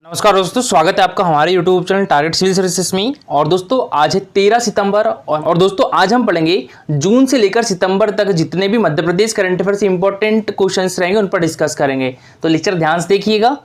नमस्कार दोस्तों, स्वागत है आपका हमारे YouTube channel target civil services में। और दोस्तों आज है 13 सितंबर और दोस्तों आज हम पढ़ेंगे जून से लेकर सितंबर तक जितने भी मध्य प्रदेश करंट अफेयर से इंपॉर्टेंट क्वेश्चंस रहेंगे उन पर डिस्कस करेंगे। तो लेक्चर ध्यान से देखिएगा।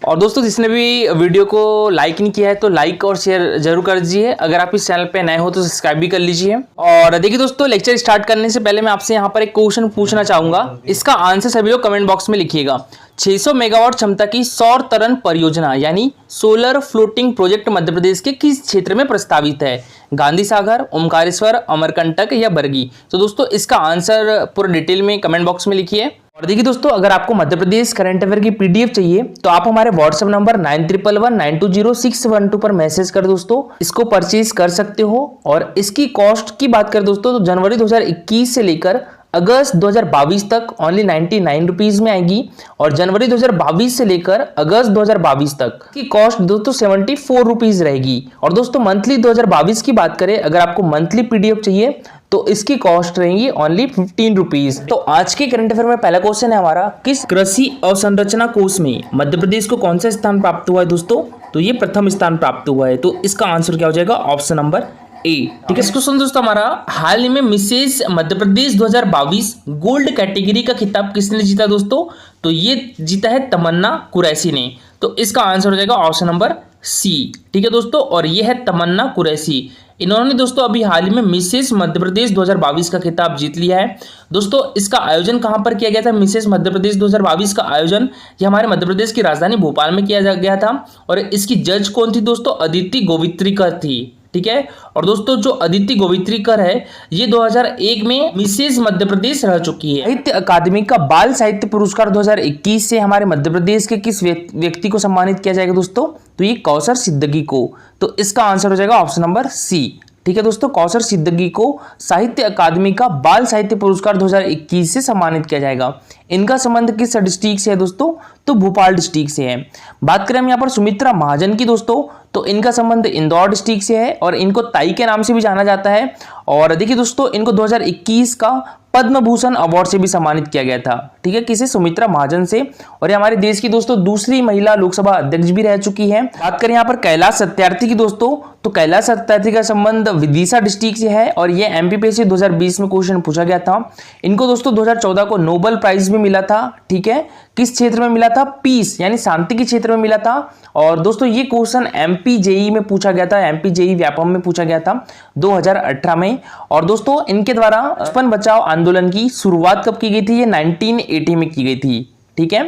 और दोस्तों जिसने भी वीडियो को लाइक नहीं किया है तो लाइक और शेयर जरूर कर दीजिए। अगर आप इस चैनल पे नए हो तो सब्सक्राइब भी कर लीजिए। और देखिए दोस्तों, लेक्चर स्टार्ट करने से पहले मैं आपसे यहाँ पर एक क्वेश्चन पूछना चाहूंगा। इसका आंसर सभी लोग कमेंट बॉक्स में लिखिएगा। 600 मेगावाट क्षमता की सौर तरंग परियोजना यानी सोलर फ्लोटिंग प्रोजेक्ट मध्य प्रदेश के किस क्षेत्र में प्रस्तावित है? गांधी सागर, ओमकारेश्वर, अमरकंटक या बरगी? तो दोस्तों इसका आंसर पूरा डिटेल में कमेंट बॉक्स में लिखिए। और देखिए दोस्तों, अगर आपको मध्य प्रदेश करंट अफेयर की पीडीएफ चाहिए तो आप हमारे व्हाट्सएप नंबर 9111920612 पर मैसेज कर दोस्तों इसको परचेज कर सकते हो। और इसकी कॉस्ट की बात करें दोस्तों तो जनवरी 2021 से लेकर अगस्त 2022 तक ओनली 99 रुपीज में आएगी। और जनवरी 2022 से लेकर अगस्त 2022 तक की कॉस्ट दोस्तों 74 रुपीज रहेगी। और दोस्तों मंथली 2022 की बात करें, अगर आपको मंथली पीडीएफ चाहिए तो इसकी कॉस्ट रहेगी ओनली 15 रुपीज। तो आज के करंट अफेयर में पहला क्वेश्चन है हमारा, किस कृषि अवसंरचना कोष में मध्य प्रदेश को कौन सा स्थान प्राप्त हुआ है दोस्तों? तो ये प्रथम स्थान प्राप्त हुआ है। तो इसका आंसर क्या हो जाएगा? ऑप्शन नंबर ए। ठीक है, क्वेश्चन दोस्तों हमारा, हाल ही में Mrs Madhya Pradesh 2022 gold category का खिताब किसने जीता दोस्तों? तो ये जीता है तमन्ना कुरैशी ने। तो इसका आंसर हो जाएगा ऑप्शन नंबर सी। ठीक है दोस्तों, और ये है तमन्ना कुरैशी। इन्होंने दोस्तों अभी हाल ही में मिसेस मध्य प्रदेश 2022 का खिताब जीत लिया है। दोस्तों इसका आयोजन कहां पर किया गया था? मिसेस मध्य प्रदेश 2022 का आयोजन ये हमारे मध्य प्रदेश की राजधानी भोपाल में किया गया था। और इसकी जज कौन थी दोस्तों? अदिति गोवित्रिकर थी। ठीक है, और दोस्तों जो अदिति गोवित्रिकर है ये 2001 में मिसेस मध्य प्रदेश रह चुकी है। साहित्य अकादमी का बाल साहित्य पुरस्कार 2021 से हमारे मध्य प्रदेश के किस व्यक्ति को सम्मानित किया जाएगा दोस्तों? तो ये कौसर सिद्दगी को। तो इसका आंसर हो जाएगा ऑप्शन नंबर सी। ठीक है दोस्तों, कौसर सिद्दगी को साहित्य अकादमी का बाल साहित्य पुरस्कार 2021 से सम्मानित किया जाएगा। इनका संबंध किस डिस्ट्रिक्ट से है दोस्तों? तो भोपाल डिस्ट्रिक्ट से है। बात करें हम यहाँ पर सुमित्रा महाजन की दोस्तों, तो इनका संबंध इंदौर डिस्ट्रिक्ट से है और इनको ताई के नाम से भी जाना जाता है। और देखिए दोस्तों, इनको 2021 का पद्म भूषण अवार्ड से भी सम्मानित किया गया था। ठीक है, किसे? सुमित्रा महाजन से। और ये हमारे देश की दोस्तों दूसरी महिला लोकसभा अध्यक्ष भी रह चुकी है। बात करें यहाँ पर कैलाश सत्यार्थी की दोस्तों, तो कैलाश सत्यार्थी का संबंध विदिशा डिस्ट्रिक्ट से है और ये एमपीपीएससी 2020 में क्वेश्चन पूछा गया था। इनको दोस्तों 2014 को नोबेल प्राइज भी मिला था। ठीक है, किस क्षेत्र में मिला था? पीस यानी शांति के क्षेत्र में मिला था। और दोस्तों ये क्वेश्चन एमपी जेई में पूछा गया था, एमपी जेई व्यापम में पूछा गया था 2018 में। और दोस्तों इनके द्वारा बचपन बचाओ आंदोलन की शुरुआत कब की गई थी? ये 1980 में की गई थी। ठीक है,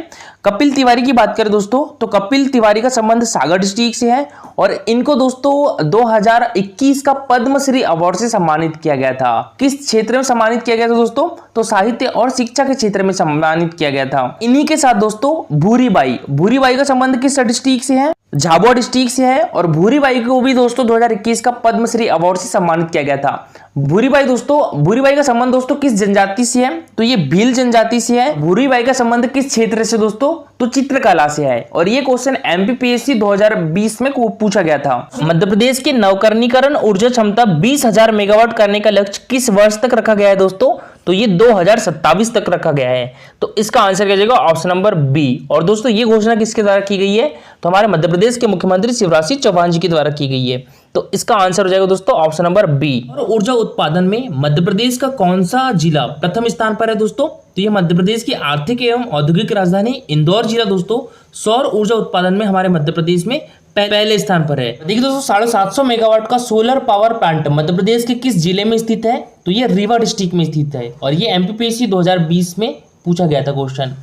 कपिल तिवारी की बात करें दोस्तों, तो कपिल तिवारी का संबंध सागर डिस्ट्रिक्ट से है और इनको दोस्तों 2021 का पद्मश्री अवार्ड से सम्मानित किया गया था। किस क्षेत्र में सम्मानित किया गया था दोस्तों? तो साहित्य और शिक्षा के क्षेत्र में सम्मानित किया गया था। इन्हीं के साथ दोस्तों भूरीबाई का संबंध किस डिस्ट्रिक्ट से है? झाबुआ डिस्ट्रिक्ट से है। और भूरीबाई को भी दोस्तों 2021 का पद्मश्री अवार्ड से सम्मानित किया गया था। भूरीबाई का संबंध दोस्तों किस जनजाति से है? तो ये भील जनजाति से है। भूरीबाई का संबंध किस क्षेत्र से दोस्तों? तो चित्रकला से है। और ये क्वेश्चन एमपीपीएससी 2020 में पूछा गया था। मध्य प्रदेश की नवकरणीकरण ऊर्जा क्षमता 20,000 मेगावाट करने का लक्ष्य किस वर्ष तक रखा गया है दोस्तों? तो ये 2027 तक रखा गया है। तो इसका आंसर क्या जाएगा? Option number B. और दोस्तों ये घोषणा किसके द्वारा की गई है? तो हमारे मध्य प्रदेश के मुख्यमंत्री शिवराज सिंह चौहान जी के द्वारा की गई है। तो इसका आंसर हो जाएगा दोस्तों ऑप्शन नंबर बी। और ऊर्जा उत्पादन में मध्य प्रदेश का कौन सा जिला प्रथम स्थान पर है दोस्तों? तो ये मध्य प्रदेश की आर्थिक एवं औद्योगिक राजधानी इंदौर जिला दोस्तों सौर ऊर्जा उत्पादन में हमारे मध्य प्रदेश में पहले स्थान पर है। देखिए दोस्तों 750 मेगावाट का सोलर पावर प्लांट मध्य प्रदेश के किस जिले में स्थित है? तो ये रीवा डिस्ट्रिक्ट में स्थित है। और ये एमपीपीएससी 2020 में पूछा गया था क्वेश्चन।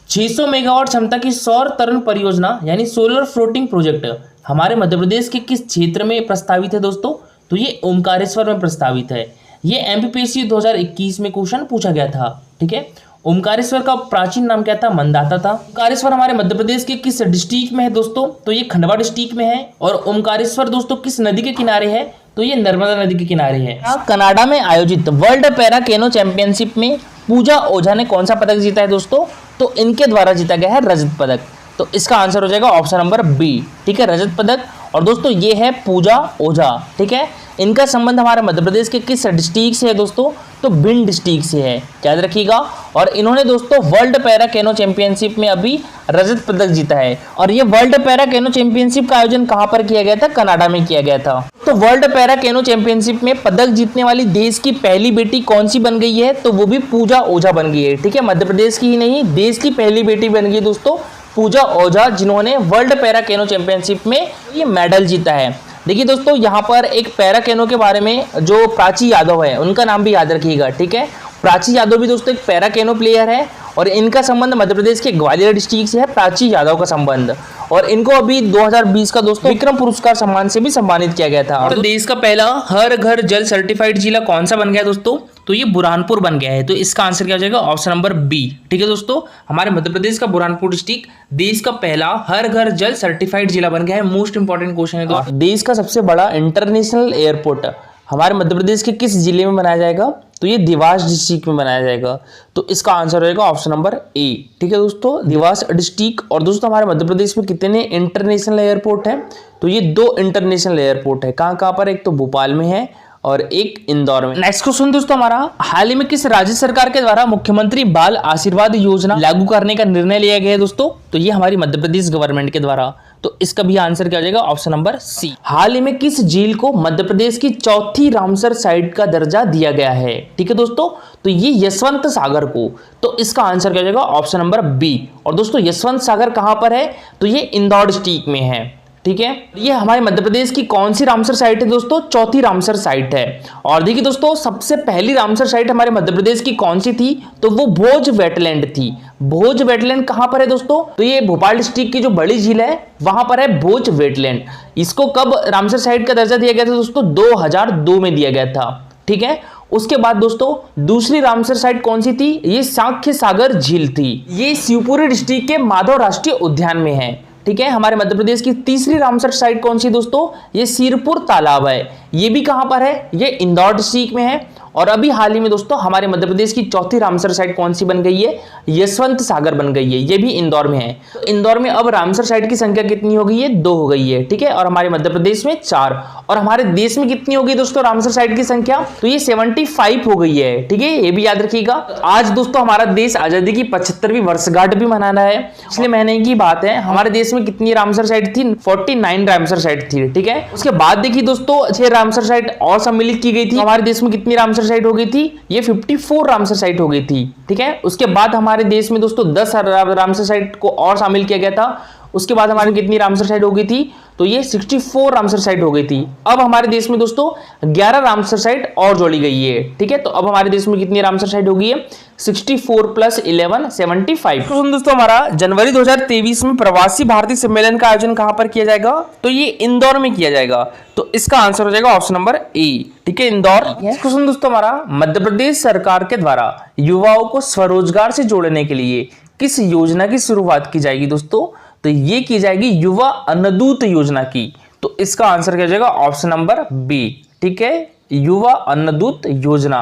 600 मेगावाट क्षमता की सौर तरंग परियोजना यानी सोलर फ्लोटिंग प्रोजेक्ट हमारे मध्य प्रदेश के किस क्षेत्र में प्रस्तावित है दोस्तों? तो ये ओमकारेश्वर में प्रस्तावित है। ये एमपीपीएससी 2021 में क्वेश्चन पूछा गया था। ठीक है, ओमकारेश्वर का प्राचीन नाम क्या था? मंदाता था। ओमकारेश्वर हमारे मध्य प्रदेश के किस डिस्ट्रिक्ट में है दोस्तों? तो ये खंडवा डिस्ट्रिक्ट में है। और ओमकारेश्वर दोस्तों किस नदी के किनारे है? तो ये नर्मदा नदी के किनारे है। कनाडा में आयोजित वर्ल्ड पैरा केनो चैंपियनशिप में पूजा ओझा ने कौन सा पदक जीता है दोस्तों? तो इनके द्वारा जीता गया है रजत पदक। तो इसका आंसर हो जाएगा ऑप्शन नंबर बी। ठीक है, रजत पदक। और दोस्तों ये है पूजा ओझा, ठीक है। इनका संबंध हमारे मध्य प्रदेश के किस डिस्ट्रिक्ट से है दोस्तों, तो भिंड डिस्ट्रिक्ट से है, याद रखिएगा। और इन्होंने दोस्तों वर्ल्ड पैरा कैनो चैंपियनशिप में अभी रजत पदक जीता है। और ये वर्ल्ड पैरा कैनो चैंपियनशिप का आयोजन कहां पर किया गया था, कनाडा में किया गया था। तो वर्ल्ड पैरा कैनो चैंपियनशिप में पदक जीतने वाली देश की पहली बेटी कौन सी बन गई है, तो वो भी पूजा ओझा बन गई है, ठीक है। मध्य प्रदेश की ही नहीं, देश की पहली बेटी बन गई दोस्तों पूजा ओझा, जिन्होंने वर्ल्ड पैरा कैनो चैंपियनशिप में ये मेडल जीता है। देखिए दोस्तों, यहाँ पर एक पैरा कैनो के बारे में जो प्राची यादव है उनका नाम भी याद रखिएगा, ठीक है। प्राची यादव भी दोस्तों एक पैरा कैनो प्लेयर है और इनका संबंध मध्य प्रदेश के ग्वालियर डिस्ट्रिक्ट से है, प्राची यादव का संबंध। और इनको अभी 2020 का दोस्तों विक्रम पुरस्कार सम्मान से भी सम्मानित किया गया था। और देश का पहला हर घर जल सर्टिफाइड जिला कौन सा बन गया दोस्तों, तो ये बुरहानपुर बन गया है। तो इसका आंसर क्या हो जाएगा, ऑप्शन नंबर बी, ठीक है दोस्तों। हमारे मध्य प्रदेश का बुरहानपुर डिस्ट्रिक्ट देश का पहला हर घर जल सर्टिफाइड जिला बन गया है। मोस्ट इंपॉर्टेंट क्वेश्चन है दोस्तों। देश का सबसे बड़ा इंटरनेशनल एयरपोर्ट हमारे मध्य प्रदेश के किस जिले में बनाया जाएगा, तो ये देवास डिस्ट्रिक्ट में बनाया जाएगा। तो इसका आंसर रहेगा ऑप्शन नंबर ए, ठीक है दोस्तों, देवास डिस्ट्रिक्ट। और दोस्तों हमारे मध्य प्रदेश में कितने इंटरनेशनल एयरपोर्ट हैं, तो ये 2 इंटरनेशनल एयरपोर्ट है। कहाँ कहाँ पर, एक तो भोपाल में है और एक इंदौर में। नेक्स्ट क्वेश्चन दोस्तों हमारा, हाल ही में किस राज्य सरकार के द्वारा मुख्यमंत्री बाल आशीर्वाद योजना लागू करने का निर्णय लिया गया है दोस्तों, तो ये हमारी मध्य प्रदेश गवर्नमेंट के द्वारा। तो इसका भी आंसर क्या हो जाएगा, ऑप्शन नंबर सी। हाल ही में किस झील को मध्य प्रदेश की चौथी रामसर साइट का दर्जा दिया गया है, ठीक है दोस्तों, तो ये यशवंत सागर को। तो इसका आंसर क्या हो जाएगा, ऑप्शन नंबर बी। और दोस्तों यशवंत सागर कहां पर है, तो ये इंदौर डिस्ट्रिक्ट में है, ठीक है। ये हमारे मध्य प्रदेश की कौन सी रामसर साइट है दोस्तों, चौथी रामसर साइट है। और देखिए दोस्तों, सबसे पहली रामसर साइट हमारे मध्य प्रदेश की कौन सी थी, तो वो भोज वेटलैंड थी। भोज वेटलैंड कहां पर है दोस्तों, तो ये भोपाल डिस्ट्रिक्ट की जो बड़ी झील है वहां पर है भोज वेटलैंड। इसको कब रामसर साइट का दर्जा दिया गया था दोस्तों, 2002 में दिया गया था, ठीक है। उसके बाद दोस्तों दूसरी रामसर साइट कौन सी थी, ये सांख्य सागर झील थी। ये शिवपुरी डिस्ट्रिक्ट के माधव राष्ट्रीय उद्यान में है, ठीक है। हमारे मध्य प्रदेश की तीसरी रामसर साइट कौन सी दोस्तों, ये सिरपुर तालाब है। ये भी कहां पर है, ये इंदौर डिस्ट्रिक्ट में है। और अभी हाल ही में दोस्तों हमारे मध्य प्रदेश की चौथी रामसर साइट कौन सी बन गई है, यशवंत सागर बन गई है। ये भी इंदौर में है। तो इंदौर में अब रामसर साइट की संख्या कितनी हो गई है, 2 हो गई है, ठीक है। और हमारे मध्य प्रदेश में 4। और हमारे देश में कितनी हो गई दोस्तों रामसर साइट की संख्या, तो ये 75 हो गई है, ठीक है। ये भी याद रखिएगा। आज दोस्तों हमारा देश आजादी की 75वीं वर्षगांठ भी मनाना है। पिछले महीने की बात है, हमारे देश में कितनी रामसर साइट थी, 49 रामसर साइट थी, ठीक है। उसके बाद देखिए दोस्तों 6 रामसर साइट और सम्मिलित की गई थी। हमारे देश में कितनी रामसर साइट हो गई थी, ये 54 रामसर साइट हो गई थी, ठीक है। उसके बाद हमारे देश में दोस्तों 10 रामसर साइट को और शामिल किया गया था। उसके बाद हमारी कितनी रामसर साइट हो गई थी, तो ये 64 रामसर साइट हो गई थी। अब हमारे देश में दोस्तों 11 रामसर साइट और जोड़ी गई है, ठीक है। तो अब हमारे देश में कितनी रामसर साइट हो गई है, 64 + 11 75। दोस्तों हमारा जनवरी 2023 में प्रवासी भारतीय सम्मेलन का आयोजन कहां पर किया जाएगा, तो ये इंदौर में किया जाएगा। तो इसका आंसर हो जाएगा ऑप्शन नंबर ए, ठीक है, इंदौर। क्वेश्चन दोस्तों हमारा, मध्य प्रदेश सरकार के द्वारा युवाओं को स्वरोजगार से जोड़ने के लिए किस योजना की शुरुआत की जाएगी दोस्तों, तो ये की जाएगी युवा अन्नदूत योजना की। तो इसका आंसर क्या हो जाएगा, ऑप्शन नंबर बी, ठीक है, युवा अन्नदूत योजना।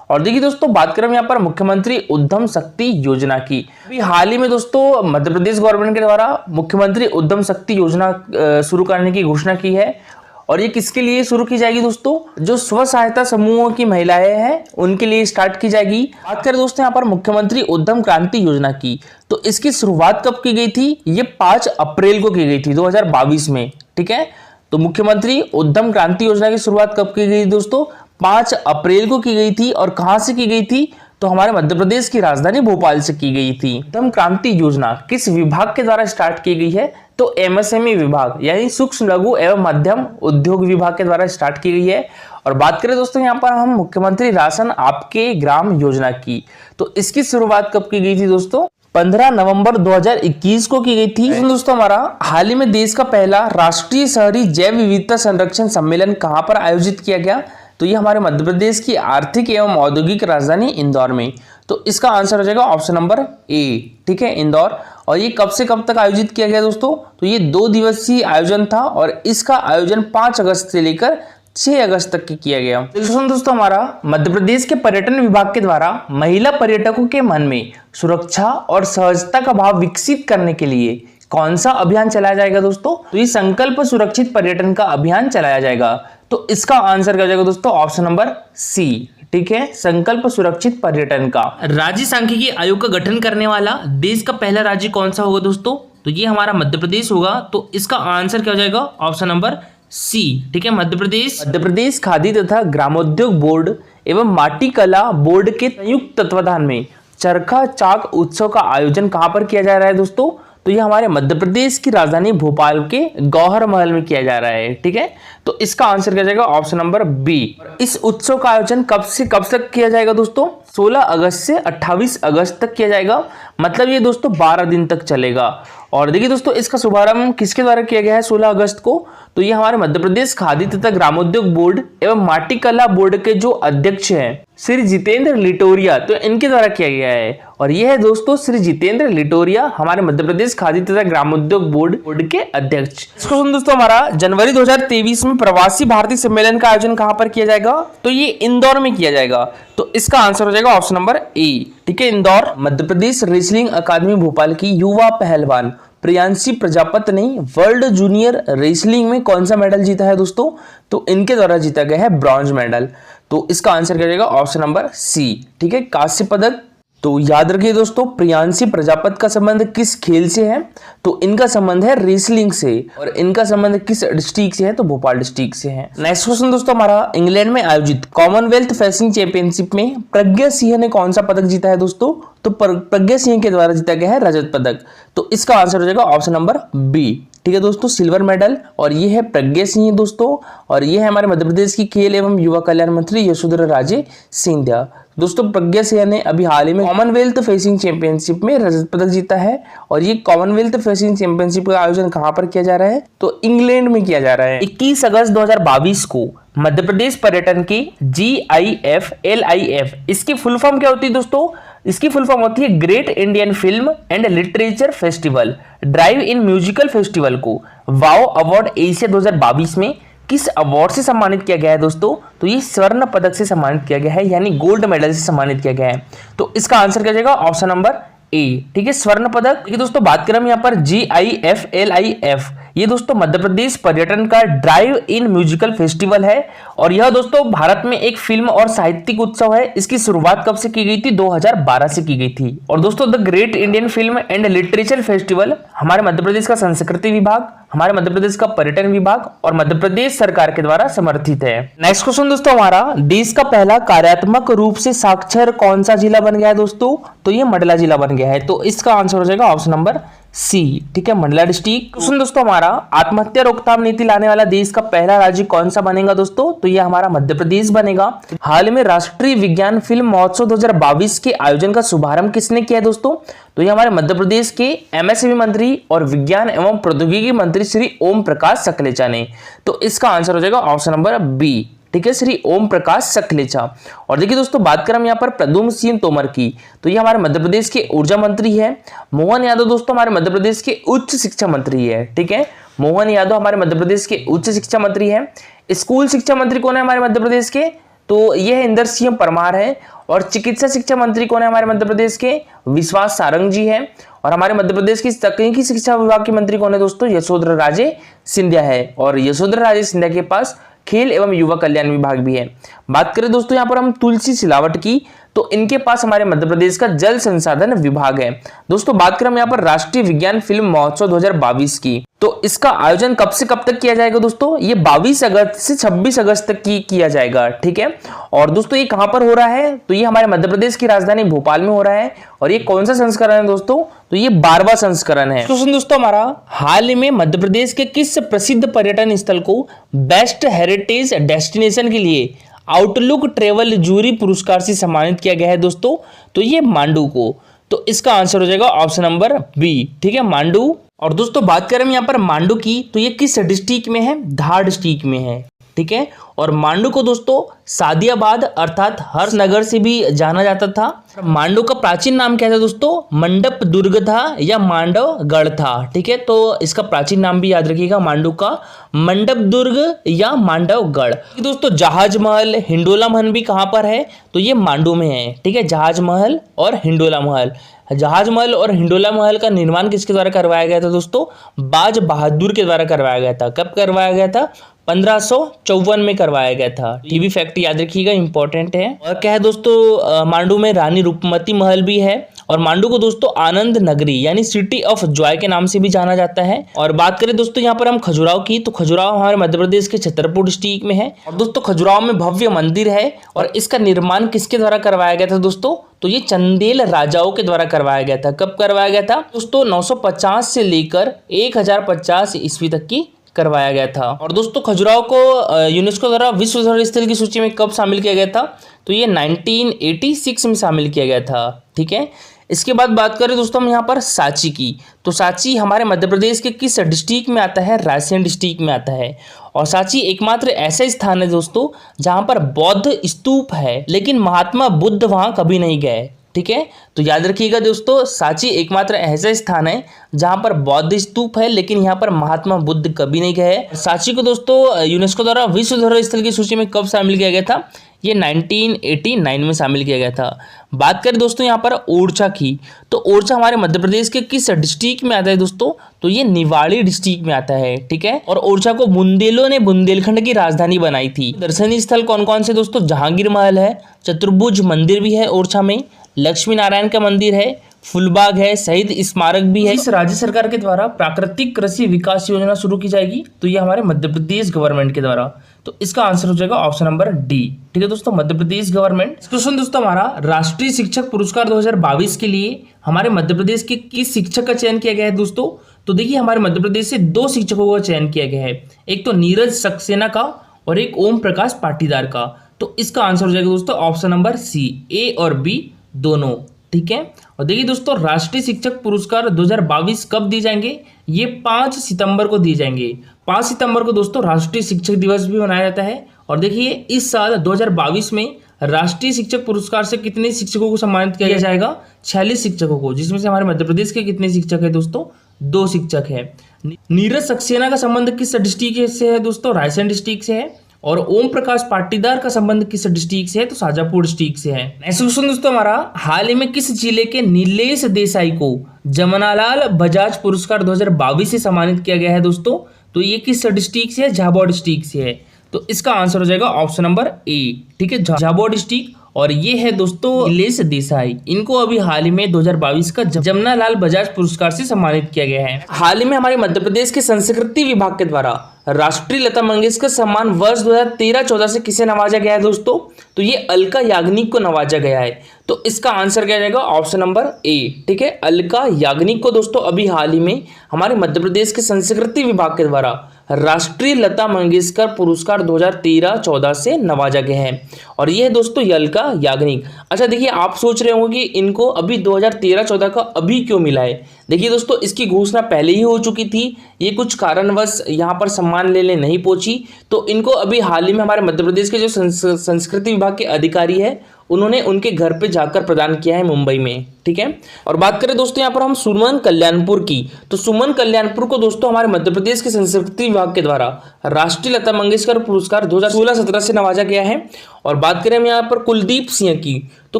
और देखिए दोस्तों बात करें यहाँ पर मुख्यमंत्री उद्यम शक्ति योजना की। अभी हाल ही में दोस्तों मध्य प्रदेश गवर्नमेंट के द्वारा मुख्यमंत्री उद्यम शक्ति योजना शुरू करने की घोषणा की है। और ये किसके लिए शुरू की जाएगी दोस्तों, जो स्व सहायता समूहों की महिलाएं हैं उनके लिए स्टार्ट की जाएगी। बात करें दोस्तों यहाँ पर मुख्यमंत्री उद्यम क्रांति योजना की, तो इसकी शुरुआत कब की गई थी, ये 5 अप्रैल को की गई थी 2022 में, ठीक है। तो मुख्यमंत्री उद्यम क्रांति योजना की शुरुआत कब की गई दोस्तों, 5 अप्रैल को की गई थी। और कहां से की गई थी, तो हमारे मध्य प्रदेश की राजधानी भोपाल से की गई थी। उद्यम क्रांति योजना किस विभाग के द्वारा स्टार्ट की गई है, तो एमएसएमई विभाग यानी सूक्ष्म लघु एवं मध्यम उद्योग विभाग के द्वारा स्टार्ट की गई है। और बात करें दोस्तों यहाँ पर हम मुख्यमंत्री राशन आपके ग्राम योजना की, तो इसकी शुरुआत कब की गई थी दोस्तों, 15 नवंबर 2021 को की गई थी। दोस्तों हमारा हाल ही में देश का पहला राष्ट्रीय शहरी जैव विविधता संरक्षण सम्मेलन कहां पर आयोजित किया गया, तो ये हमारे मध्य प्रदेश की आर्थिक एवं औद्योगिक राजधानी इंदौर में। तो इसका आंसर हो जाएगा ऑप्शन नंबर ए, ठीक है, इंदौर। और ये कब से कब तक आयोजित किया गया दोस्तों, तो ये 2 दिवसीय आयोजन था और इसका आयोजन 5 अगस्त से लेकर 6 अगस्त तक किया गया। दोस्तों हमारा मध्य प्रदेश के पर्यटन विभाग के द्वारा महिला पर्यटकों के मन में सुरक्षा और सहजता का भाव विकसित करने के लिए कौन सा अभियान चलाया जाएगा दोस्तों? तो ये संकल्प सुरक्षित पर्यटन का अभियान चलाया जाएगा। तो इसका आंसर क्या हो जाएगा दोस्तों? Option number C. ठीक है, संकल्प सुरक्षित पर्यटन का। राज्य सांख्यिकी आयोग का गठन करने वाला देश का पहला राज्य कौन सा होगा दोस्तों? तो ये हमारा मध्य प्रदेश होगा। तो इसका आंसर क्या हो जाएगा? Option number C. ठीक है, मध्य प्रदेश खादी तथा ग्रामोद्योग बोर्ड एवं माटी कला बोर्ड के संयुक्त तत्वाधान में चरखा चाक उत्सव का आयोजन कहां पर किया जा रहा है दोस्तों? तो ये हमारे मध्य प्रदेश की राजधानी भोपाल के गौहर महल में किया जा रहा है। ठीक है, तो इसका आंसर क्या जाएगा? Option number B. इस उत्सव का आयोजन कब से कब तक किया जाएगा दोस्तों? 16 अगस्त से 28 अगस्त तक किया जाएगा। मतलब ये दोस्तों 12 दिन तक चलेगा। और देखिए दोस्तों, इसका शुभारंभ किसके द्वारा किया गया है 16 अगस्त को? तो ये हमारे मध्य प्रदेश खादी तथा ग्रामोद्योग बोर्ड एवं माटी कला बोर्ड के जो अध्यक्ष हैं श्री जितेंद्र लिटोरिया, तो इनके द्वारा किया गया है। और यह है दोस्तों श्री जितेंद्र लिटोरिया, हमारे मध्य प्रदेश खादी तथा ग्रामोद्योग बोर्ड के अध्यक्ष। इसको सुन दोस्तों, हमारा जनवरी 2023 में प्रवासी भारतीय सम्मेलन का आयोजन कहां पर किया जाएगा? तो ये इंदौर में किया जाएगा। तो इसका आंसर हो जाएगा ऑप्शन नंबर ए। ठीक है, इंदौर। मध्य प्रदेश रेसलिंग अकादमी भोपाल की युवा पहलवान प्रियांशी प्रजापत ने वर्ल्ड जूनियर रेसलिंग में कौन सा मेडल जीता है दोस्तों? तो इनके द्वारा जीता गया है ब्रॉन्ज मेडल। तो इसका आंसर क्या जाएगा? Option number C. ठीक है, कांस्य पदक। तो याद रखिए दोस्तों, प्रियांशी प्रजापत का संबंध किस खेल से है? तो इनका संबंध है रेसलिंग से। और इनका संबंध किस डिस्ट्रिक्ट से है? तो भोपाल डिस्ट्रिक्ट से है। नेक्स्ट क्वेश्चन दोस्तों, हमारा इंग्लैंड में आयोजित कॉमनवेल्थ फेंसिंग चैंपियनशिप में प्रज्ञा सिंह ने कौन सा पदक जीता है दोस्तों? तो प्रज्ञा सिंह के द्वारा जीता गया है रजत पदक। तो इसका आंसर हो जाएगा ऑप्शन नंबर बी। ठीक है दोस्तों, सिल्वर मेडल। और ये है प्रज्ञा सिंह दोस्तों। और ये है हमारे मध्य प्रदेश की खेल एवं युवा कल्याण मंत्री यशोधरा राजे सिंधिया। दोस्तों, प्रज्ञा सिंह ने अभी हाल ही में कॉमनवेल्थ फेंसिंग चैंपियनशिप में रजत पदक जीता है। और ये कॉमनवेल्थ फेंसिंग चैंपियनशिप का आयोजन कहां पर किया जा रहा है? तो इंग्लैंड में किया जा रहा है। 21 अगस्त 2022 को मध्य प्रदेश पर्यटन की GIF LIF, इसकी फुल फॉर्म क्या होती है दोस्तों? इसकी फुल फॉर्म होती है great Indian film and literature festival drive in musical festival को वाओ अवार्ड एशिया 2022 में किस अवार्ड से सम्मानित किया गया है दोस्तों? तो ये स्वर्ण पदक से सम्मानित किया गया है, यानी गोल्ड मेडल से सम्मानित किया गया है। तो इसका आंसर क्या जाएगा? ऑप्शन नंबर ए। ठीक है, स्वर्ण पदक। देखिए दोस्तों, बात करें हम यहाँ पर GIF LIF, ये दोस्तों मध्य प्रदेश पर्यटन का ड्राइव इन म्यूजिकल फेस्टिवल है। और यह दोस्तों भारत में एक फिल्म और साहित्यिक उत्सव है। इसकी शुरुआत कब से की गई थी? 2012 से की गई थी। और दोस्तों, the great Indian film and literature festival हमारे मध्य प्रदेश का संस्कृति विभाग, हमारे मध्य प्रदेश का पर्यटन विभाग और मध्य प्रदेश सरकार के द्वारा समर्थित है। नेक्स्ट क्वेश्चन दोस्तों, हमारा देश का पहला कार्यात्मक रूप से साक्षर कौन सा जिला बन गया है दोस्तों? तो ये मंडला जिला बन गया है। तो इसका आंसर हो जाएगा ऑप्शन नंबर सी। ठीक है, मंडला डिस्ट्रिक्ट। क्वेश्चन दोस्तों, हमारा आत्महत्या रोकथाम नीति लाने वाला देश का पहला राज्य कौन सा बनेगा दोस्तों? तो ये हमारा मध्य प्रदेश बनेगा। हाल में राष्ट्रीय विज्ञान फिल्म महोत्सव 2022 के आयोजन का शुभारंभ किसने किया है दोस्तों? तो ये हमारे मध्य प्रदेश के MSME मंत्री और विज्ञान एवं प्रौद्योगिकी मंत्री श्री ओम प्रकाश सकलेचा ने। तो इसका आंसर हो जाएगा ऑप्शन नंबर बी। ठीक है, श्री ओम प्रकाश सकलेचा। और देखिए दोस्तों, बात करें हम यहाँ पर प्रद्युम्न सिंह तोमर की, तो ये हमारे मध्य प्रदेश के ऊर्जा मंत्री है। मोहन यादव दोस्तों हमारे मध्य प्रदेश के उच्च शिक्षा मंत्री है। ठीक है, मोहन यादव हमारे मध्य प्रदेश के उच्च शिक्षा मंत्री है। स्कूल शिक्षा मंत्री कौन है हमारे मध्य प्रदेश के? तो ये है इंदर सिंह परमार है। और चिकित्सा शिक्षा मंत्री कौन है हमारे मध्य प्रदेश के? विश्वास सारंग जी है। और हमारे मध्य प्रदेश की तकनीकी शिक्षा विभाग के मंत्री कौन है दोस्तों? यशोधरा राजे सिंधिया है। और यशोधरा राजे सिंधिया के पास खेल एवं युवा कल्याण विभाग भी है। बात करें दोस्तों यहाँ पर हम तुलसी सिलावट की, तो इनके पास हमारे मध्य प्रदेश का जल संसाधन विभाग है। दोस्तों, बात करें हम यहाँ पर राष्ट्रीय विज्ञान फिल्म महोत्सव 2022 की, तो इसका आयोजन कब से कब तक किया जाएगा दोस्तों? ये 22 अगस्त से 26 अगस्त तक किया जाएगा। ठीक है, और दोस्तों ये कहां पर हो रहा है? तो ये हमारे मध्य प्रदेश की राजधानी भोपाल में हो रहा है। और ये कौन सा संस्करण है दोस्तों? तो ये 12वां संस्करण है। दोस्तों, हमारा हाल ही में मध्य प्रदेश के किस प्रसिद्ध पर्यटन स्थल को बेस्ट हेरिटेज डेस्टिनेशन के लिए आउटलुक ट्रेवल जूरी पुरस्कार से सम्मानित किया गया है दोस्तों? तो ये मांडू को। तो इसका आंसर हो जाएगा ऑप्शन नंबर बी। ठीक है, मांडू। और दोस्तों, बात करें हम यहाँ पर मांडू की, तो ये किस डिस्ट्रिक्ट में है? धार डिस्ट्रिक्ट में है। ठीक है। और मांडू को दोस्तों सादियाबाद अर्थात हर्षनगर से भी जाना जाता था। मांडू का प्राचीन नाम क्या था दोस्तों? मंडप दुर्ग था या मांडवगढ़ था, ठीक है। तो इसका प्राचीन नाम भी याद रखिएगा, मांडू का मंडप दुर्ग या मांडवगढ़। दोस्तों जहाज महल, हिंडोला महल भी कहाँ पर है? तो ये मांडू में है, ठीक है। जहाज महल और हिंडोला महल। जहाज महल और हिंडोला महल का निर्माण किसके द्वारा करवाया गया था दोस्तों? बाज बहादुर के द्वारा करवाया गया था। कब करवाया गया था? 1554 में करवाया गया था। ये भी फैक्ट याद रखिएगा, इंपॉर्टेंट है। और क्या है दोस्तों, मांडू में रानी रूपमती महल भी है। और मांडू को दोस्तों आनंद नगरी यानी सिटी ऑफ जॉय के नाम से भी जाना जाता है। और बात करें दोस्तों यहाँ पर हम खजुराहो की, तो खजुराहो हमारे मध्य प्रदेश के छतरपुर डिस्ट्रिक्ट में है। और दोस्तों खजुराहो में भव्य मंदिर है और इसका निर्माण किसके द्वारा करवाया गया था दोस्तों? तो ये चंदेल राजाओं के द्वारा करवाया गया था। कब करवाया गया था दोस्तों? 950 से लेकर 1050 ईस्वी तक की करवाया गया था। और दोस्तों खजुराहो को यूनेस्को द्वारा विश्व धरोहर स्थल की सूची में कब शामिल किया गया था? तो ये 1986 में शामिल किया गया था, ठीक है। इसके बाद बात करें दोस्तों हम यहाँ पर सांची की, तो सांची हमारे मध्य प्रदेश के किस डिस्ट्रिक्ट में आता है? रायसेन डिस्ट्रिक्ट में आता है। और सांची एकमात्र ऐसा स्थान है दोस्तों जहाँ पर बौद्ध स्तूप है, लेकिन महात्मा बुद्ध वहाँ कभी नहीं गए, ठीक है। तो याद रखिएगा दोस्तों, सांची एकमात्र ऐसा स्थान है जहां पर बौद्ध स्तूप है, लेकिन यहां पर महात्मा बुद्ध कभी नहीं गए। सांची को दोस्तों यूनेस्को द्वारा विश्व धरोहर स्थल की सूची में कब शामिल किया गया था? ये 1989 में शामिल किया गया था। बात करें दोस्तों यहाँ पर ओरछा की, तो ओरछा हमारे मध्य प्रदेश के किस डिस्ट्रिक्ट में आता है दोस्तों? तो ये निवाड़ी डिस्ट्रिक्ट में आता है, ठीक है। और ओरछा को बुंदेलों ने बुंदेलखंड की राजधानी बनाई थी। दर्शनीय स्थल कौन कौन से दोस्तों? जहांगीर महल है, चतुर्भुज मंदिर भी है ओरछा में, लक्ष्मी नारायण का मंदिर है, फुलबाग है, शहीद स्मारक भी है। इस राज्य सरकार के द्वारा प्राकृतिक कृषि विकास योजना शुरू की जाएगी, तो ये हमारे मध्य प्रदेश गवर्नमेंट के द्वारा। तो इसका आंसर हो जाएगा ऑप्शन नंबर डी, ठीक है दोस्तों, मध्य प्रदेश गवर्नमेंट। क्वेश्चन दोस्तों हमारा राष्ट्रीय शिक्षक पुरस्कार 2022 के लिए हमारे मध्य प्रदेश के किस शिक्षक का चयन किया गया है दोस्तों? तो देखिए हमारे मध्य प्रदेश से 2 शिक्षकों का चयन किया गया है, एक तो नीरज सक्सेना का और एक ओम प्रकाश पाटीदार का। तो इसका आंसर हो जाएगा दोस्तों ऑप्शन नंबर सी, ए और बी दोनों, ठीक है। और देखिए दोस्तों राष्ट्रीय शिक्षक पुरस्कार 2022 कब दिए जाएंगे? ये 5 सितंबर को दिए जाएंगे। 5 सितंबर को दोस्तों राष्ट्रीय शिक्षक दिवस भी मनाया जाता है। और देखिए इस साल 2022 में राष्ट्रीय शिक्षक पुरस्कार से कितने शिक्षकों को सम्मानित किया जाएगा? 46 शिक्षकों को, जिसमें से हमारे मध्य प्रदेश के कितने शिक्षक है दोस्तों? 2 शिक्षक है। नीरज सक्सेना का संबंध किस डिस्ट्रिक्ट से है दोस्तों? रायसेन डिस्ट्रिक्ट से है। और ओम प्रकाश पाटीदार का संबंध किस डिस्ट्रिक्ट से है? तो शाजापुर डिस्ट्रिक्ट से है। नेक्स्ट क्वेश्चन दोस्तों हमारा, हाल ही में किस जिले के नीलेश देसाई को जमनालाल बजाज पुरस्कार 2022 से सम्मानित किया गया है दोस्तों? तो ये किस डिस्ट्रिक्ट से है? झाबुआ डिस्ट्रिक्ट से है। तो इसका आंसर हो जाएगा ऑप्शन नंबर ए, ठीक है, झाबुआ डिस्ट्रिक्ट। और ये है दोस्तों नीलेश देसाई, इनको अभी हाल ही में 2022 का जमनालाल बजाज पुरस्कार से सम्मानित किया गया है। हाल ही में हमारे मध्य प्रदेश के संस्कृति विभाग के द्वारा राष्ट्रीय लता मंगेशकर सम्मान वर्ष 2013-14 से किसे नवाजा गया है दोस्तों? तो ये अलका याग्निक को नवाजा गया है। तो इसका आंसर क्या जाएगा? ऑप्शन नंबर ए, ठीक है, अलका याग्निक को दोस्तों अभी हाल ही में हमारे मध्य प्रदेश के संस्कृति विभाग के द्वारा राष्ट्रीय लता मंगेशकर पुरस्कार 2013-14 से नवाजा गया है। और ये है दोस्तों अलका याग्निक। अच्छा देखिए आप सोच रहे होंगे कि इनको अभी 2013-14 का अभी क्यों मिला है? देखिए दोस्तों इसकी घोषणा पहले ही हो चुकी थी, ये कुछ कारणवश यहाँ पर सम्मान लेने नहीं पहुंची, तो इनको अभी हाल ही में हमारे मध्य प्रदेश के जो संस्कृति विभाग के अधिकारी है उन्होंने उनके घर पे जाकर प्रदान किया है मुंबई में, ठीक है। और बात करें दोस्तों यहाँ पर हम सुमन कल्याणपुर की, तो सुमन कल्याणपुर को दोस्तों हमारे मध्य प्रदेश के संस्कृति विभाग के द्वारा राष्ट्रीय लता मंगेशकर पुरस्कार 2016-17 से नवाजा गया है। और बात करें हम यहाँ पर कुलदीप सिंह की, तो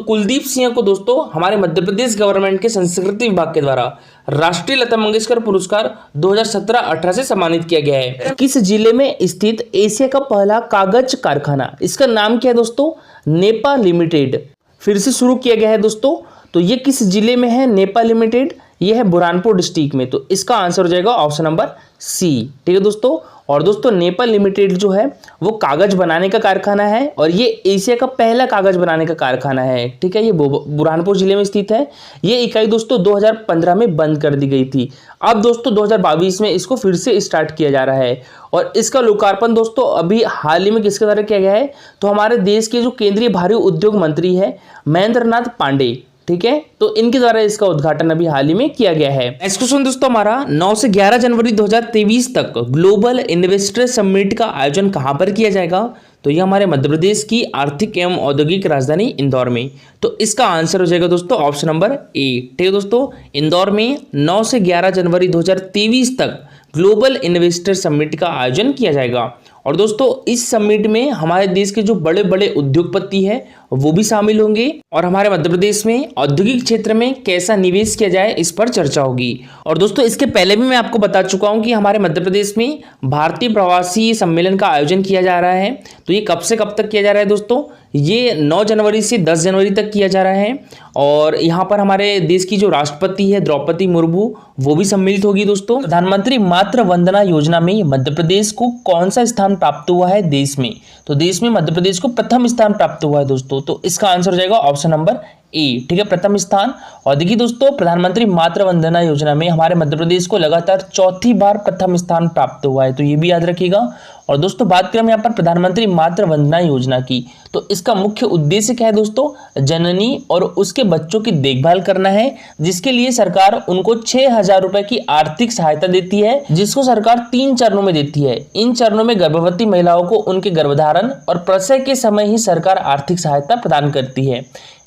कुलदीप सिंह को दोस्तों हमारे मध्य प्रदेश गवर्नमेंट के संस्कृति विभाग के द्वारा राष्ट्रीय लता मंगेशकर पुरस्कार 2017-18 से सम्मानित किया गया है। किस जिले में स्थित एशिया का पहला कागज कारखाना, इसका नाम क्या है दोस्तों? नेपा लिमिटेड, फिर से शुरू किया गया है दोस्तों। तो ये किस जिले में है नेपा लिमिटेड? ये है बुरहानपुर डिस्ट्रिक्ट में। तो इसका आंसर हो जाएगा ऑप्शन नंबर सी, ठीक है दोस्तों। और दोस्तों नेपा लिमिटेड जो है वो कागज बनाने का कारखाना है और ये एशिया का पहला कागज बनाने का कारखाना है, ठीक है। ये बुरहानपुर जिले में स्थित है। ये इकाई दोस्तों 2015 में बंद कर दी गई थी। अब दोस्तों 2022 में इसको फिर से स्टार्ट किया जा रहा है। और इसका लोकार्पण दोस्तों अभी हाल ही में किसके द्वारा किया गया है? तो हमारे देश के जो केंद्रीय भारी उद्योग मंत्री है महेंद्र नाथ पांडे, ठीक है, तो इनके द्वारा इसका उद्घाटन अभी हाल ही में किया गया है। नेक्स्ट क्वेश्चन दोस्तों हमारा 9 से 11 जनवरी 2023 तक ग्लोबल इन्वेस्टर समिट का आयोजन कहां पर किया जाएगा? तो ये हमारे मध्य प्रदेश की आर्थिक एवं औद्योगिक राजधानी इंदौर में। तो इसका आंसर हो जाएगा दोस्तों ऑप्शन नंबर ए। ठीक है दोस्तों, इंदौर में 9 से 11 जनवरी 2023 तक ग्लोबल इन्वेस्टर समिट का आयोजन किया जाएगा। और दोस्तों इस समिट में हमारे देश के जो बड़े बड़े उद्योगपति हैं वो भी शामिल होंगे और हमारे मध्य प्रदेश में औद्योगिक क्षेत्र में कैसा निवेश किया जाए इस पर चर्चा होगी। और दोस्तों इसके पहले भी मैं आपको बता चुका हूं कि हमारे मध्य प्रदेश में भारतीय प्रवासी सम्मेलन का आयोजन किया जा रहा है। तो ये कब से कब तक किया जा रहा है दोस्तों? ये 9 जनवरी से 10 जनवरी तक किया जा रहा है और यहाँ पर हमारे देश की जो राष्ट्रपति है द्रौपदी मुर्मू वो भी सम्मिलित होगी। दोस्तों प्रधानमंत्री मातृ वंदना योजना में मध्य प्रदेश को कौन सा स्थान प्राप्त हुआ है देश में? तो देश में मध्य प्रदेश को प्रथम स्थान प्राप्त हुआ है दोस्तों। तो इसका आंसर हो जाएगा ऑप्शन नंबर ए। ठीक है, प्रथम स्थान। और देखिए दोस्तों प्रधानमंत्री मातृ वंदना योजना में हमारे मध्य प्रदेश को लगातार चौथी बार प्रथम स्थान प्राप्त हुआ है, तो ये भी याद रखिएगा। और दोस्तों बात करें यहाँ पर प्रधानमंत्री मातृ वंदना योजना की, तो इसका मुख्य उद्देश्य क्या है दोस्तों? जननी और उसके बच्चों की देखभाल करना है, जिसके लिए सरकार उनको 6,000 रुपए की आर्थिक सहायता देती है, जिसको सरकार 3 चरणों में देती है। इन चरणों में गर्भवती महिलाओं को उनके गर्भधारण और प्रसव के समय ही सरकार आर्थिक सहायता प्रदान करती है।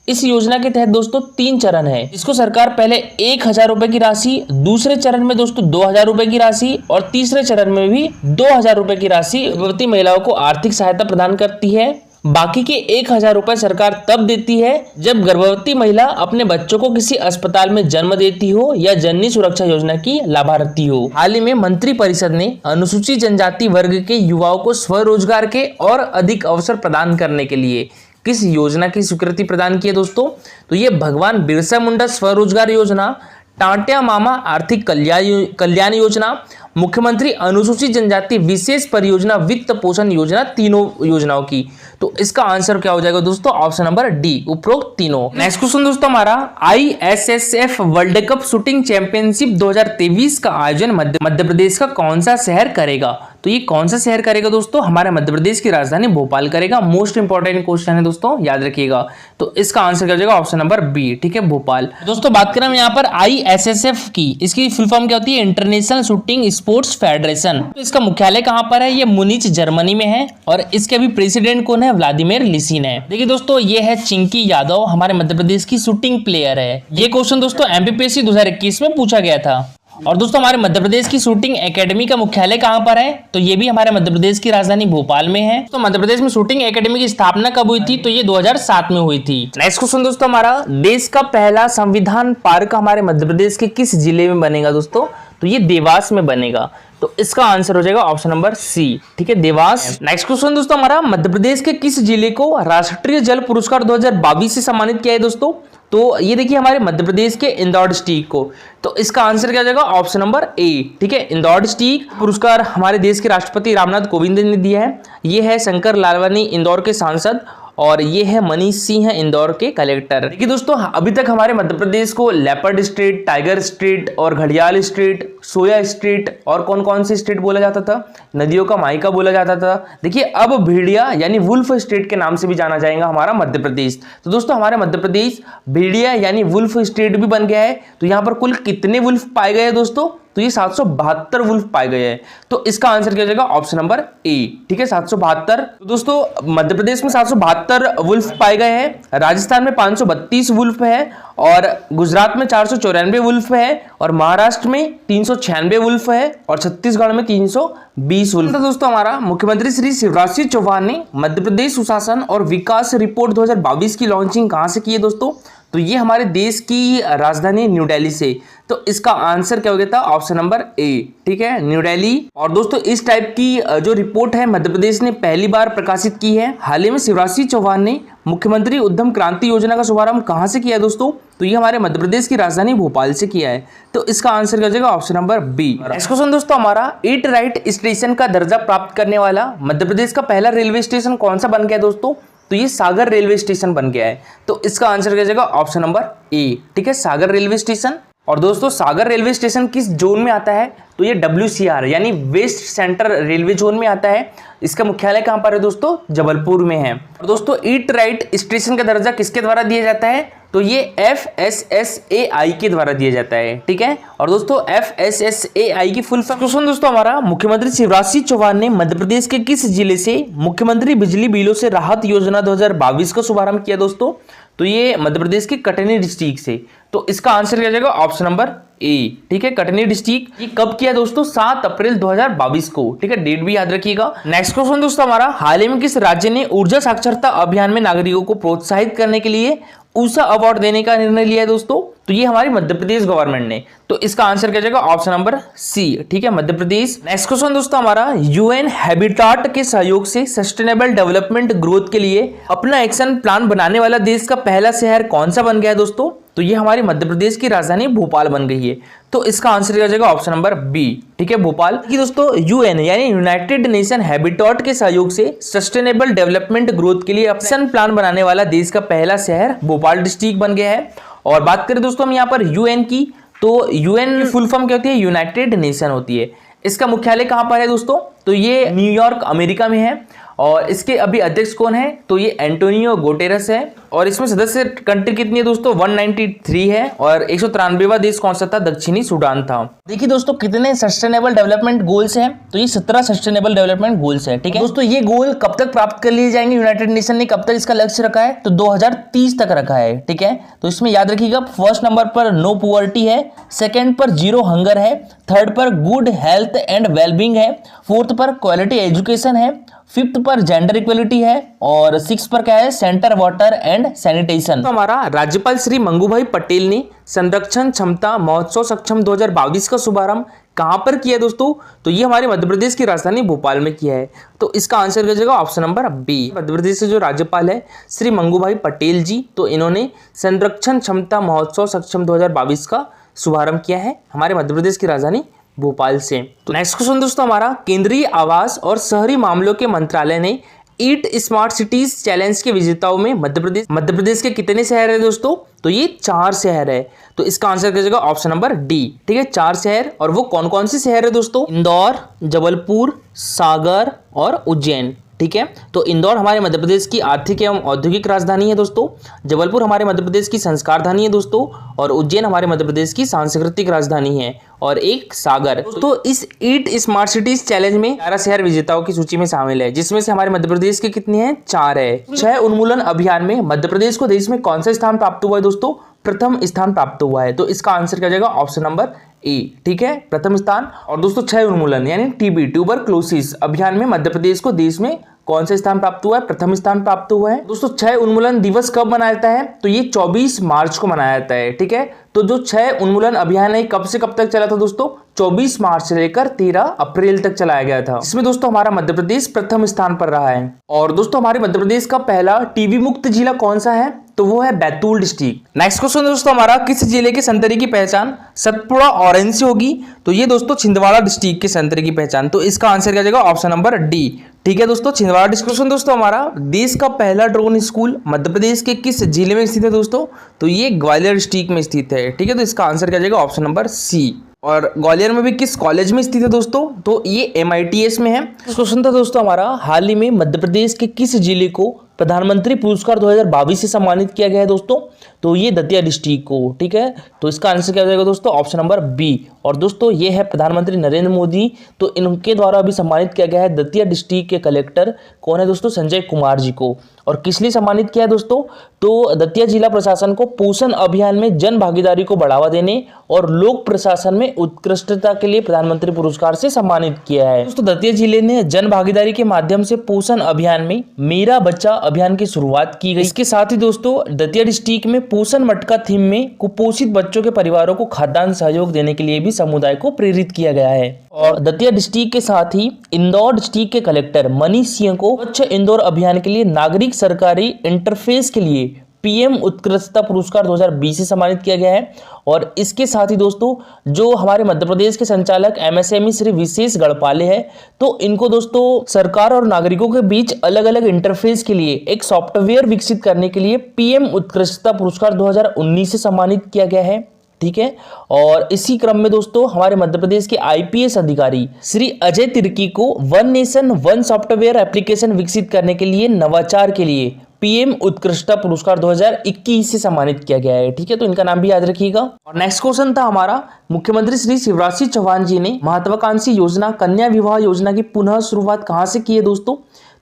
इस योजना के तहत दोस्तों 3 चरण है, जिसको सरकार पहले 1,000 रुपए की राशि, दूसरे चरण में दोस्तों 2,000 रुपए की राशि और तीसरे चरण में भी 2,000 रुपए की राशि गर्भवती महिलाओं को आर्थिक सहायता प्रदान करती है। बाकी के 1,000 रुपए सरकार तब देती है जब गर्भवती महिला अपने बच्चों को किसी अस्पताल में जन्म देती हो या जननी सुरक्षा योजना की लाभार्थी हो। हाल ही में मंत्रिपरिषद ने अनुसूचित जनजाति वर्ग के युवाओं को स्वरोजगार के और अधिक अवसर प्रदान करने के लिए किस योजना की स्वीकृति प्रदान की है दोस्तों? तो ये भगवान बिरसा मुंडा स्वरोजगार योजना, टांट्या मामा आर्थिक कल्याण योजना, मुख्यमंत्री अनुसूचित जनजाति विशेष परियोजना वित्त पोषण योजना, तीनों योजनाओं की। तो इसका आंसर क्या हो जाएगा दोस्तों? ऑप्शन नंबर डी, उपरोक्त तीनों। नेक्स्ट क्वेश्चन दोस्तों हमारा ISSF world cup shooting championship 2023 का आयोजन मध्य प्रदेश का कौन सा शहर करेगा? तो ये कौन सा शहर करेगा दोस्तों? हमारे मध्य प्रदेश की राजधानी भोपाल करेगा। मोस्ट इंपॉर्टेंट क्वेश्चन है दोस्तों, याद रखिएगा। तो इसका आंसर क्या हो जाएगा? Option number B. ठीक है, भोपाल। दोस्तों बात करें हम यहाँ पर ISSF की, इसकी फुल फॉर्म क्या होती है? International shooting sports federation. तो इसका मुख्यालय कहाँ पर है? ये मुनिच जर्मनी में है और इसके अभी प्रेसिडेंट कौन है? व्लादिमीर लिसिन है। देखिए दोस्तों ये है चिंकी यादव, हमारे मध्य प्रदेश की शूटिंग प्लेयर है। ये क्वेश्चन दोस्तों MPPSC 2021 में पूछा गया था। और दोस्तों हमारे मध्य प्रदेश की शूटिंग एकेडमी का मुख्यालय कहां पर है? तो ये भी हमारे मध्य प्रदेश की राजधानी भोपाल में है। तो मध्य प्रदेश में शूटिंग एकेडमी की स्थापना कब हुई थी? तो ये 2007 में हुई थी। नेक्स्ट क्वेश्चन दोस्तों हमारा, देश का पहला संविधान पार्क हमारे मध्य प्रदेश के किस जिले में बनेगा दोस्तों? तो ये देवास में बनेगा। तो इसका आंसर हो जाएगा ऑप्शन नंबर सी। ठीक है, देवास। नेक्स्ट क्वेश्चन दोस्तों हमारा, मध्य प्रदेश के किस जिले को राष्ट्रीय जल पुरस्कार 2022 से सम्मानित किया है दोस्तों? तो ये देखिए हमारे मध्य प्रदेश के इंदौर डिस्ट्रिक्ट को। तो इसका आंसर क्या हो जाएगा? ऑप्शन नंबर ए। ठीक है, इंदौर डिस्ट्रिक्ट पुरस्कार हमारे देश के राष्ट्रपति रामनाथ कोविंद ने दिया है। ये है शंकर लालवानी इंदौर के सांसद और ये है मनीष सिंह है इंदौर के कलेक्टर। देखिए दोस्तों अभी तक हमारे मध्य प्रदेश को लेपर्ड स्टेट, टाइगर स्टेट और घड़ियाल स्टेट, सोया स्टेट और कौन कौन से स्टेट बोला जाता था? नदियों का मायका बोला जाता था। देखिए अब भेड़िया यानी वुल्फ स्टेट के नाम से भी जाना जाएगा हमारा मध्य प्रदेश। तो दोस्तों हमारे मध्य प्रदेश भेड़िया यानी वुल्फ स्टेट भी बन गया है। तो यहाँ पर कुल कितने वुल्फ पाए गए हैं दोस्तों? तो ये 772 वुल्फ पाए गए हैं। तो इसका आंसर क्या हो जाएगा? ऑप्शन नंबर ए। ठीक है, 772। तो दोस्तों मध्य प्रदेश में 772 वुल्फ पाए गए हैं, राजस्थान में 532 वुल्फ है और गुजरात में 494 वुल्फ है और महाराष्ट्र में 396 वुल्फ है और छत्तीसगढ़ में 320 वुल्फ। तो दोस्तों हमारा मुख्यमंत्री श्री शिवराज सिंह चौहान ने मध्य प्रदेश सुशासन और विकास रिपोर्ट 2022 की लॉन्चिंग कहां से की है दोस्तों? तो ये हमारे देश की राजधानी न्यू दिल्ली से। तो इसका आंसर क्या हो गया था? ऑप्शन नंबर ए। ठीक है, न्यू दिल्ली। और दोस्तों इस टाइप की जो रिपोर्ट है मध्य प्रदेश ने पहली बार प्रकाशित की है। हाल ही में शिवराज सिंह चौहान ने मुख्यमंत्री उद्यम क्रांति योजना का शुभारंभ कहां से किया है दोस्तों? तो ये हमारे मध्य प्रदेश की राजधानी भोपाल से किया है। तो इसका आंसर क्या हो जाएगा? Option number B. Next question दोस्तों हमारा, ईट राइट स्टेशन का दर्जा प्राप्त करने वाला मध्य प्रदेश का पहला रेलवे स्टेशन कौन सा बन गया दोस्तों? तो ये सागर रेलवे स्टेशन बन गया है। तो इसका आंसर क्या जाएगा? ऑप्शन नंबर ए। ठीक है, सागर रेलवे स्टेशन। और दोस्तों सागर रेलवे स्टेशन किस जोन में आता है? तो ये WCR यानी वेस्ट सेंट्रल रेलवे जोन में आता है। इसका मुख्यालय कहां पर है दोस्तों? जबलपुर में है। और दोस्तों ईट राइट स्टेशन का दर्जा किसके द्वारा दिया जाता है? तो ये FSSAI के द्वारा दिया जाता है, ठीक है। और दोस्तों FSSAI की फुल फॉर्म क्वेश्चन दोस्तों हमारा, मुख्यमंत्री शिवराज सिंह चौहान ने मध्य प्रदेश के किस जिले से मुख्यमंत्री बिजली बिलों से राहत योजना 2022 का शुभारंभ किया दोस्तों? तो ये मध्य प्रदेश के कटनी डिस्ट्रिक्ट से। तो इसका आंसर क्या जाएगा? ऑप्शन नंबर ए, ठीक है, कटनी डिस्ट्रिक्ट। ये कब किया दोस्तों? 7 अप्रैल 2022 को, ठीक है, डेट भी याद रखिएगा। नेक्स्ट क्वेश्चन दोस्तों हमारा, हाल ही में किस राज्य ने ऊर्जा साक्षरता अभियान में नागरिकों को प्रोत्साहित करने के लिए ऊषा अवार्ड देने का निर्णय लिया है दोस्तों? तो ये हमारी मध्य प्रदेश गवर्नमेंट ने। तो इसका आंसर क्या जाएगा? ऑप्शन नंबर सी, ठीक है, मध्य प्रदेश। नेक्स्ट क्वेश्चन दोस्तों हमारा, यूएन हैबिटाट के सहयोग से सस्टेनेबल डेवलपमेंट ग्रोथ के लिए अपना एक्शन प्लान बनाने वाला देश का पहला शहर कौन सा बन गया है दोस्तों? तो ये हमारे मध्य प्रदेश की राजधानी भोपाल बन गई है। तो इसका आंसर क्या जाएगा? ऑप्शन नंबर बी, ठीक है, भोपाल। कि दोस्तों यूएन यानी यूनाइटेड नेशन हैबिटाट के सहयोग से सस्टेनेबल डेवलपमेंट ग्रोथ के लिए एक्शन प्लान बनाने वाला देश का पहला शहर भोपाल डिस्ट्रिक्ट बन गया है। और बात करें दोस्तों हम यहाँ पर यूएन की, तो यूएन की फुल फॉर्म क्या होती है? यूनाइटेड नेशन होती है। इसका मुख्यालय कहाँ पर है दोस्तों? तो ये न्यूयॉर्क अमेरिका में है। और इसके अभी अध्यक्ष कौन है? तो ये एंटोनियो गुटेरेस है। और इसमें सदस्य कंट्री कितनी है दोस्तों? 193 है। और 193वां देश कौन सा था? दक्षिणी सूडान था। देखिए दोस्तों कितने सस्टेनेबल डेवलपमेंट गोल्स हैं? तो ये 17 सस्टेनेबल डेवलपमेंट गोल्स हैं, ठीक है दोस्तों। ये गोल कब तक प्राप्त कर लिए जाएंगे? यूनाइटेड नेशन ने कब तक इसका लक्ष्य रखा है? तो 2030 तक रखा है, ठीक है। तो इसमें याद रखिएगा, फर्स्ट नंबर पर नो पुअर्टी है, सेकेंड पर जीरो हंगर है, थर्ड पर गुड हेल्थ एंड वेलबींग है, फोर्थ पर क्वालिटी एजुकेशन है, फिफ्थ पर जेंडर इक्वलिटी है, और सिक्स पर क्या है? Centre water and sanitation. तो हमारा राज्यपाल श्री मंगूभाई पटेल ने संरक्षण क्षमता महोत्सव सक्षम 2022 का शुभारंभ कहां पर किया दोस्तों? तो ये हमारे मध्य प्रदेश की राजधानी भोपाल में किया है। तो इसका आंसर क्या जाएगा? Option number B. Madhya Pradesh के जो राज्यपाल है श्री मंगूभाई पटेल जी, तो इन्होंने संरक्षण क्षमता महोत्सव सक्षम 2022 का शुभारंभ किया है हमारे मध्य प्रदेश की राजधानी भोपाल से। तो नेक्स्ट क्वेश्चन दोस्तों हमारा, केंद्रीय आवास और शहरी मामलों के मंत्रालय ने ईट स्मार्ट सिटीज चैलेंज के विजेताओं में मध्य प्रदेश के कितने शहर है दोस्तों? तो ये 4 शहर है। तो इसका आंसर क्या जाएगा? ऑप्शन नंबर डी, ठीक है, 4 शहर। और वो कौन कौन से शहर है दोस्तों? इंदौर, जबलपुर, सागर और उज्जैन, ठीक है। तो इंदौर हमारे मध्य प्रदेश की आर्थिक एवं औद्योगिक राजधानी है दोस्तों, जबलपुर हमारे मध्य प्रदेश की संस्कार राजधानी है दोस्तों, और उज्जैन हमारे मध्य प्रदेश की सांस्कृतिक राजधानी है, और एक सागर। तो इस ईट स्मार्ट सिटीज चैलेंज में 11 शहर विजेताओं की सूची में शामिल है, जिसमें से हमारे मध्य प्रदेश के कितने हैं? 4 है। 6 उन्मूलन अभियान में मध्य प्रदेश को देश में कौन सा स्थान प्राप्त हुआ है दोस्तों? प्रथम स्थान प्राप्त हुआ है। तो इसका आंसर क्या जाएगा? ऑप्शन नंबर ए, ठीक है, प्रथम स्थान। और दोस्तों 6 उन्मूलन यानी टीबी ट्यूबरक्लोसिस अभियान में मध्य प्रदेश को देश में कौन सा स्थान प्राप्त हुआ है? प्रथम स्थान प्राप्त हुआ है। दोस्तों 6 उन्मूलन दिवस कब मनाया जाता है? तो ये 24 मार्च को मनाया जाता है, ठीक है। तो जो 6 उन्मूलन अभियान है कब से कब तक चला था दोस्तों? 24 मार्च से लेकर 13 अप्रैल तक चलाया गया था। इसमें दोस्तों हमारा मध्य प्रदेश प्रथम स्थान पर रहा है। और दोस्तों हमारे मध्य प्रदेश का पहला टीबी मुक्त जिला कौन सा है? तो वो है बैतूल डिस्ट्रिक्ट। नेक्स्ट क्वेश्चन दोस्तों हमारा, किस जिले के संतरे की पहचान सतपुड़ा ऑरेंज से होगी? तो ये दोस्तों छिंदवाड़ा डिस्ट्रिक्ट के संतरे की पहचान। तो इसका आंसर क्या जाएगा? ऑप्शन नंबर डी, ठीक है दोस्तों, छिंदवाड़ा डिस्ट्रिक्ट। दोस्तों हमारा देश का पहला ड्रोन स्कूल मध्य प्रदेश के किस जिले में स्थित है दोस्तों? तो ये ग्वालियर डिस्ट्रिक्ट में स्थित है, ठीक है। तो इसका आंसर क्या जाएगा? Option number C. और ग्वालियर में भी किस कॉलेज में स्थित है दोस्तों? तो ये MITS में है। क्वेश्चन था दोस्तों हमारा, हाल ही में मध्य प्रदेश के किस जिले को प्रधानमंत्री पुरस्कार 2022 से सम्मानित किया गया है दोस्तों? तो ये दतिया डिस्ट्रिक्ट को, ठीक है। तो इसका आंसर क्या हो जाएगा दोस्तों? Option number B. और दोस्तों ये है प्रधानमंत्री नरेंद्र मोदी, तो इनके द्वारा अभी सम्मानित किया गया है दतिया डिस्ट्रिक्ट के कलेक्टर कौन है दोस्तों? संजय कुमार जी को। और किस लिए सम्मानित किया है दोस्तों? तो दतिया जिला प्रशासन को पोषण अभियान में जन भागीदारी को बढ़ावा देने और लोक प्रशासन में उत्कृष्टता के लिए प्रधानमंत्री पुरस्कार से सम्मानित किया है। दोस्तों दतिया जिले ने जन भागीदारी के माध्यम से पोषण अभियान में मेरा बच्चा अभियान की शुरुआत की गई। इसके साथ ही दोस्तों दतिया डिस्ट्रिक्ट में पोषण मटका थीम में कुपोषित बच्चों के परिवारों को खाद्यान्न सहयोग देने के लिए भी समुदाय को प्रेरित किया गया है। और दतिया डिस्ट्रिक्ट के साथ ही इंदौर डिस्ट्रिक्ट के कलेक्टर मनीष सिंह को स्वच्छ इंदौर अभियान के लिए नागरिक सरकारी इंटरफेस के लिए PM उत्कृष्टता पुरस्कार 2020 से सम्मानित किया गया है। और इसके साथ ही दोस्तों जो हमारे मध्य प्रदेश के संचालक MSME श्री विशेष गढ़पाले हैं, तो इनको दोस्तों सरकार और नागरिकों के बीच अलग अलग इंटरफेस के लिए एक सॉफ्टवेयर विकसित करने के लिए PM उत्कृष्टता पुरस्कार 2019 से सम्मानित किया गया है, ठीक है। और इसी क्रम में दोस्तों हमारे मध्य प्रदेश के IPS अधिकारी श्री अजय तिर्की को one nation one software application विकसित करने के लिए नवाचार के लिए पीएम उत्कृष्टता पुरस्कार 2021 से सम्मानित किया गया है। ठीक है, तो इनका नाम भी याद रखिएगा। और नेक्स्ट क्वेश्चन था हमारा, मुख्यमंत्री श्री शिवराज सिंह चौहान जी ने महत्वाकांक्षी योजना कन्या विवाह योजना की पुनः शुरुआत कहां से की है दोस्तों?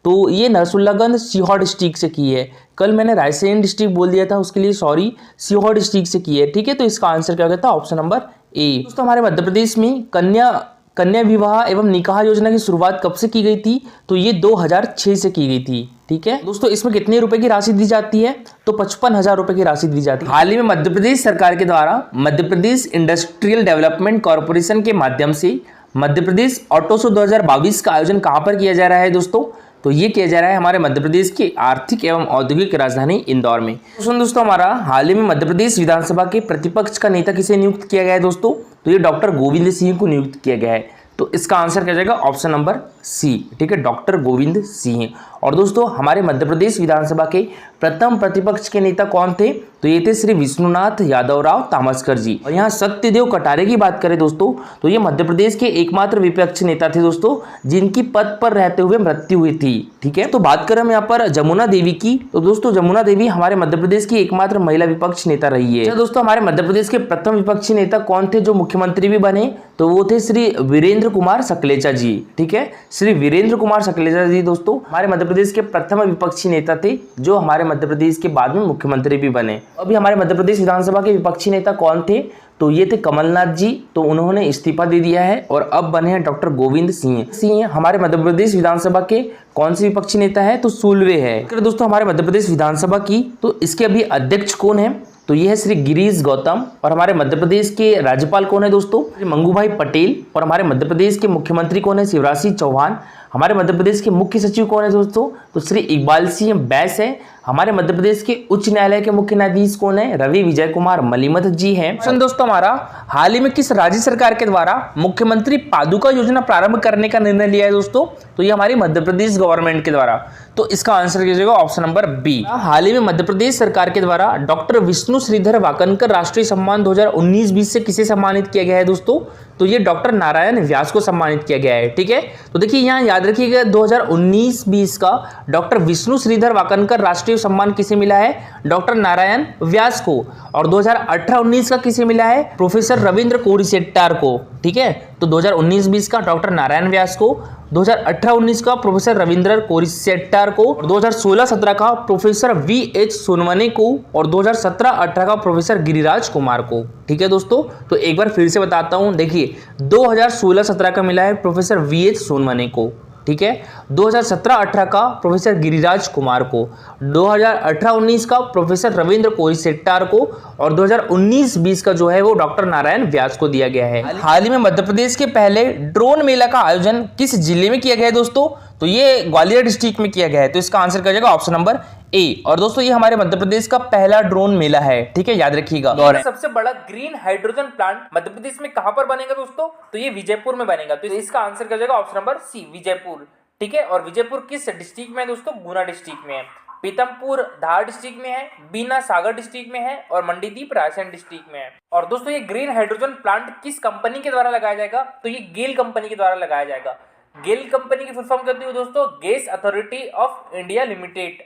तो ये नरसुल्लागंज सीहोर डिस्ट्रिक्ट से की है। कल मैंने रायसेन डिस्ट्रिक्ट बोल दिया था, उसके लिए सॉरी, सीहोर डिस्ट्रिक्ट से की है। ठीक है, तो इसका आंसर क्या होता है? ऑप्शन नंबर ए। दोस्तों हमारे मध्य प्रदेश में कन्या विवाह एवं निकाह योजना की शुरुआत कब से की गई थी? तो ये 2006 से की गई थी। ठीक है दोस्तों, इसमें कितने रुपए की राशि दी जाती है? तो 55,000 रुपए की राशि दी जाती है। हाल ही में मध्य प्रदेश सरकार के द्वारा Madhya Pradesh industrial development corporation के माध्यम से मध्य प्रदेश ऑटोसो 2022 का आयोजन कहां पर किया जा रहा है दोस्तों? तो ये किया जा रहा है हमारे मध्य प्रदेश की आर्थिक एवं औद्योगिक राजधानी इंदौर में। दोस्तों हमारा हाल ही में मध्य प्रदेश विधानसभा के प्रतिपक्ष का नेता किसे नियुक्त किया गया है दोस्तों? तो ये डॉक्टर गोविंद सिंह को नियुक्त किया गया है। तो इसका आंसर क्या जाएगा? Option number C. ठीक है, डॉक्टर गोविंद सिंह। और दोस्तों हमारे मध्य प्रदेश विधानसभा के प्रथम प्रतिपक्ष के नेता कौन थे? तो ये थे श्री विष्णुनाथ यादवराव तामस्कर जी। और यहाँ सत्यदेव कटारे की बात करें दोस्तों, तो ये मध्य प्रदेश के एकमात्र विपक्ष नेता थे दोस्तों, जिनकी पद पर रहते हुए मृत्यु हुई थी। ठीक है, तो बात करें हम यहाँ पर जमुना देवी की, तो दोस्तों जमुना देवी हमारे मध्य प्रदेश की एकमात्र महिला विपक्ष नेता रही है। दोस्तों हमारे मध्य प्रदेश के प्रथम विपक्षी नेता कौन थे जो मुख्यमंत्री भी बने? तो वो थे श्री वीरेंद्र कुमार सकलेचा जी। ठीक है, श्री वीरेंद्र कुमार सकलेचा जी दोस्तों हमारे मध्य प्रदेश के प्रथम विपक्षी नेता थे, जो हमारे मध्य प्रदेश के बाद में मुख्यमंत्री भी बने। अभी हमारे मध्य प्रदेश विधानसभा के विपक्षी नेता कौन थे? तो ये थे कमलनाथ जी, तो उन्होंने इस्तीफा दे दिया है और अब बने हैं डॉक्टर गोविंद सिंह। हमारे मध्य प्रदेश विधानसभा के कौन से विपक्षी नेता है? तो सूलवे है। दोस्तों हमारे मध्य प्रदेश विधानसभा की, तो इसके अभी अध्यक्ष कौन है? तो ये है श्री गिरीश गौतम। और हमारे मध्य प्रदेश के राज्यपाल कौन है दोस्तों? मंगूभाई पटेल। और हमारे मध्य प्रदेश के मुख्यमंत्री कौन है? शिवराज सिंह चौहान। हमारे मध्य प्रदेश के मुख्य सचिव कौन है दोस्तों? तो श्री इकबाल सिंह बैस है। हमारे मध्य प्रदेश के उच्च न्यायालय के मुख्य न्यायाधीश कौन है? रवि विजय कुमार मलिमथ जी हैं। दोस्तों हमारा हाल ही में किस राज्य सरकार के द्वारा मुख्यमंत्री पादुका योजना प्रारंभ करने का निर्णय लिया है दोस्तों? तो ये हमारी मध्य प्रदेश गवर्नमेंट के द्वारा। तो इसका आंसर कीजिएगा ऑप्शन नंबर बी। हाल ही में मध्य प्रदेश सरकार के द्वारा डॉक्टर विष्णु श्रीधर वाकनकर राष्ट्रीय सम्मान 2019-20 से किसे सम्मानित किया गया है दोस्तों? तो ये डॉक्टर नारायण व्यास को सम्मानित किया गया है। ठीक है, तो देखिए यहाँ याद रखिएगा 2019-20 का डॉक्टर विष्णु श्रीधर वाकनकर राष्ट्रीय सम्मान किसे मिला है? डॉक्टर नारायण व्यास को। और 2018-19 का किसे मिला है? प्रोफेसर रविंद्र कोरिसेट्टार को। ठीक है, तो 2019-20 का डॉक्टर नारायण व्यास को, 2018-19 का प्रोफेसर रविंद्र कोरिसेट्टार को, 2016-17 का प्रोफेसर VH सोनवने को और 2017-18 का प्रोफेसर गिरिराज कुमार को। ठीक है दोस्तों, तो एक बार फिर से बताता हूं, देखिए 2016-17 का मिला है प्रोफेसर VH सोनवने को। ठीक है, 2017-18 का प्रोफेसर गिरिराज कुमार को, 2018-19 का प्रोफेसर रविंद्र कोरिसेट्टार को और 2019-20 का जो है वो डॉक्टर नारायण व्यास को दिया गया है। हाल ही में मध्य प्रदेश के पहले ड्रोन मेला का आयोजन किस जिले में किया गया है दोस्तों? तो ये ग्वालियर डिस्ट्रिक्ट में किया गया है। तो इसका आंसर क्या जाएगा? ऑप्शन नंबर ए। और दोस्तों ये हमारे मध्य प्रदेश का पहला ड्रोन मेला है। ठीक है, याद रखिएगा। सबसे बड़ा green hydrogen plant Madhya Pradesh में कहां पर बनेगा दोस्तों? तो ये विजयपुर में बनेगा। तो इसका आंसर क्या जाएगा? Option number C, Vijaypur. ठीक है, और विजयपुर किस डिस्ट्रिक्ट में है दोस्तों? गुना डिस्ट्रिक्ट में है। पीतमपुर धार डिस्ट्रिक्ट में है, बीना सागर डिस्ट्रिक्ट में है और मंडीदीप रायसेन डिस्ट्रिक्ट में है। और दोस्तों ये ग्रीन हाइड्रोजन प्लांट किस कंपनी के द्वारा लगाया जाएगा? तो ये गेल कंपनी के द्वारा लगाया जाएगा। गेल कंपनी की फुल फॉर्म करती है दोस्तों gas authority of India limited.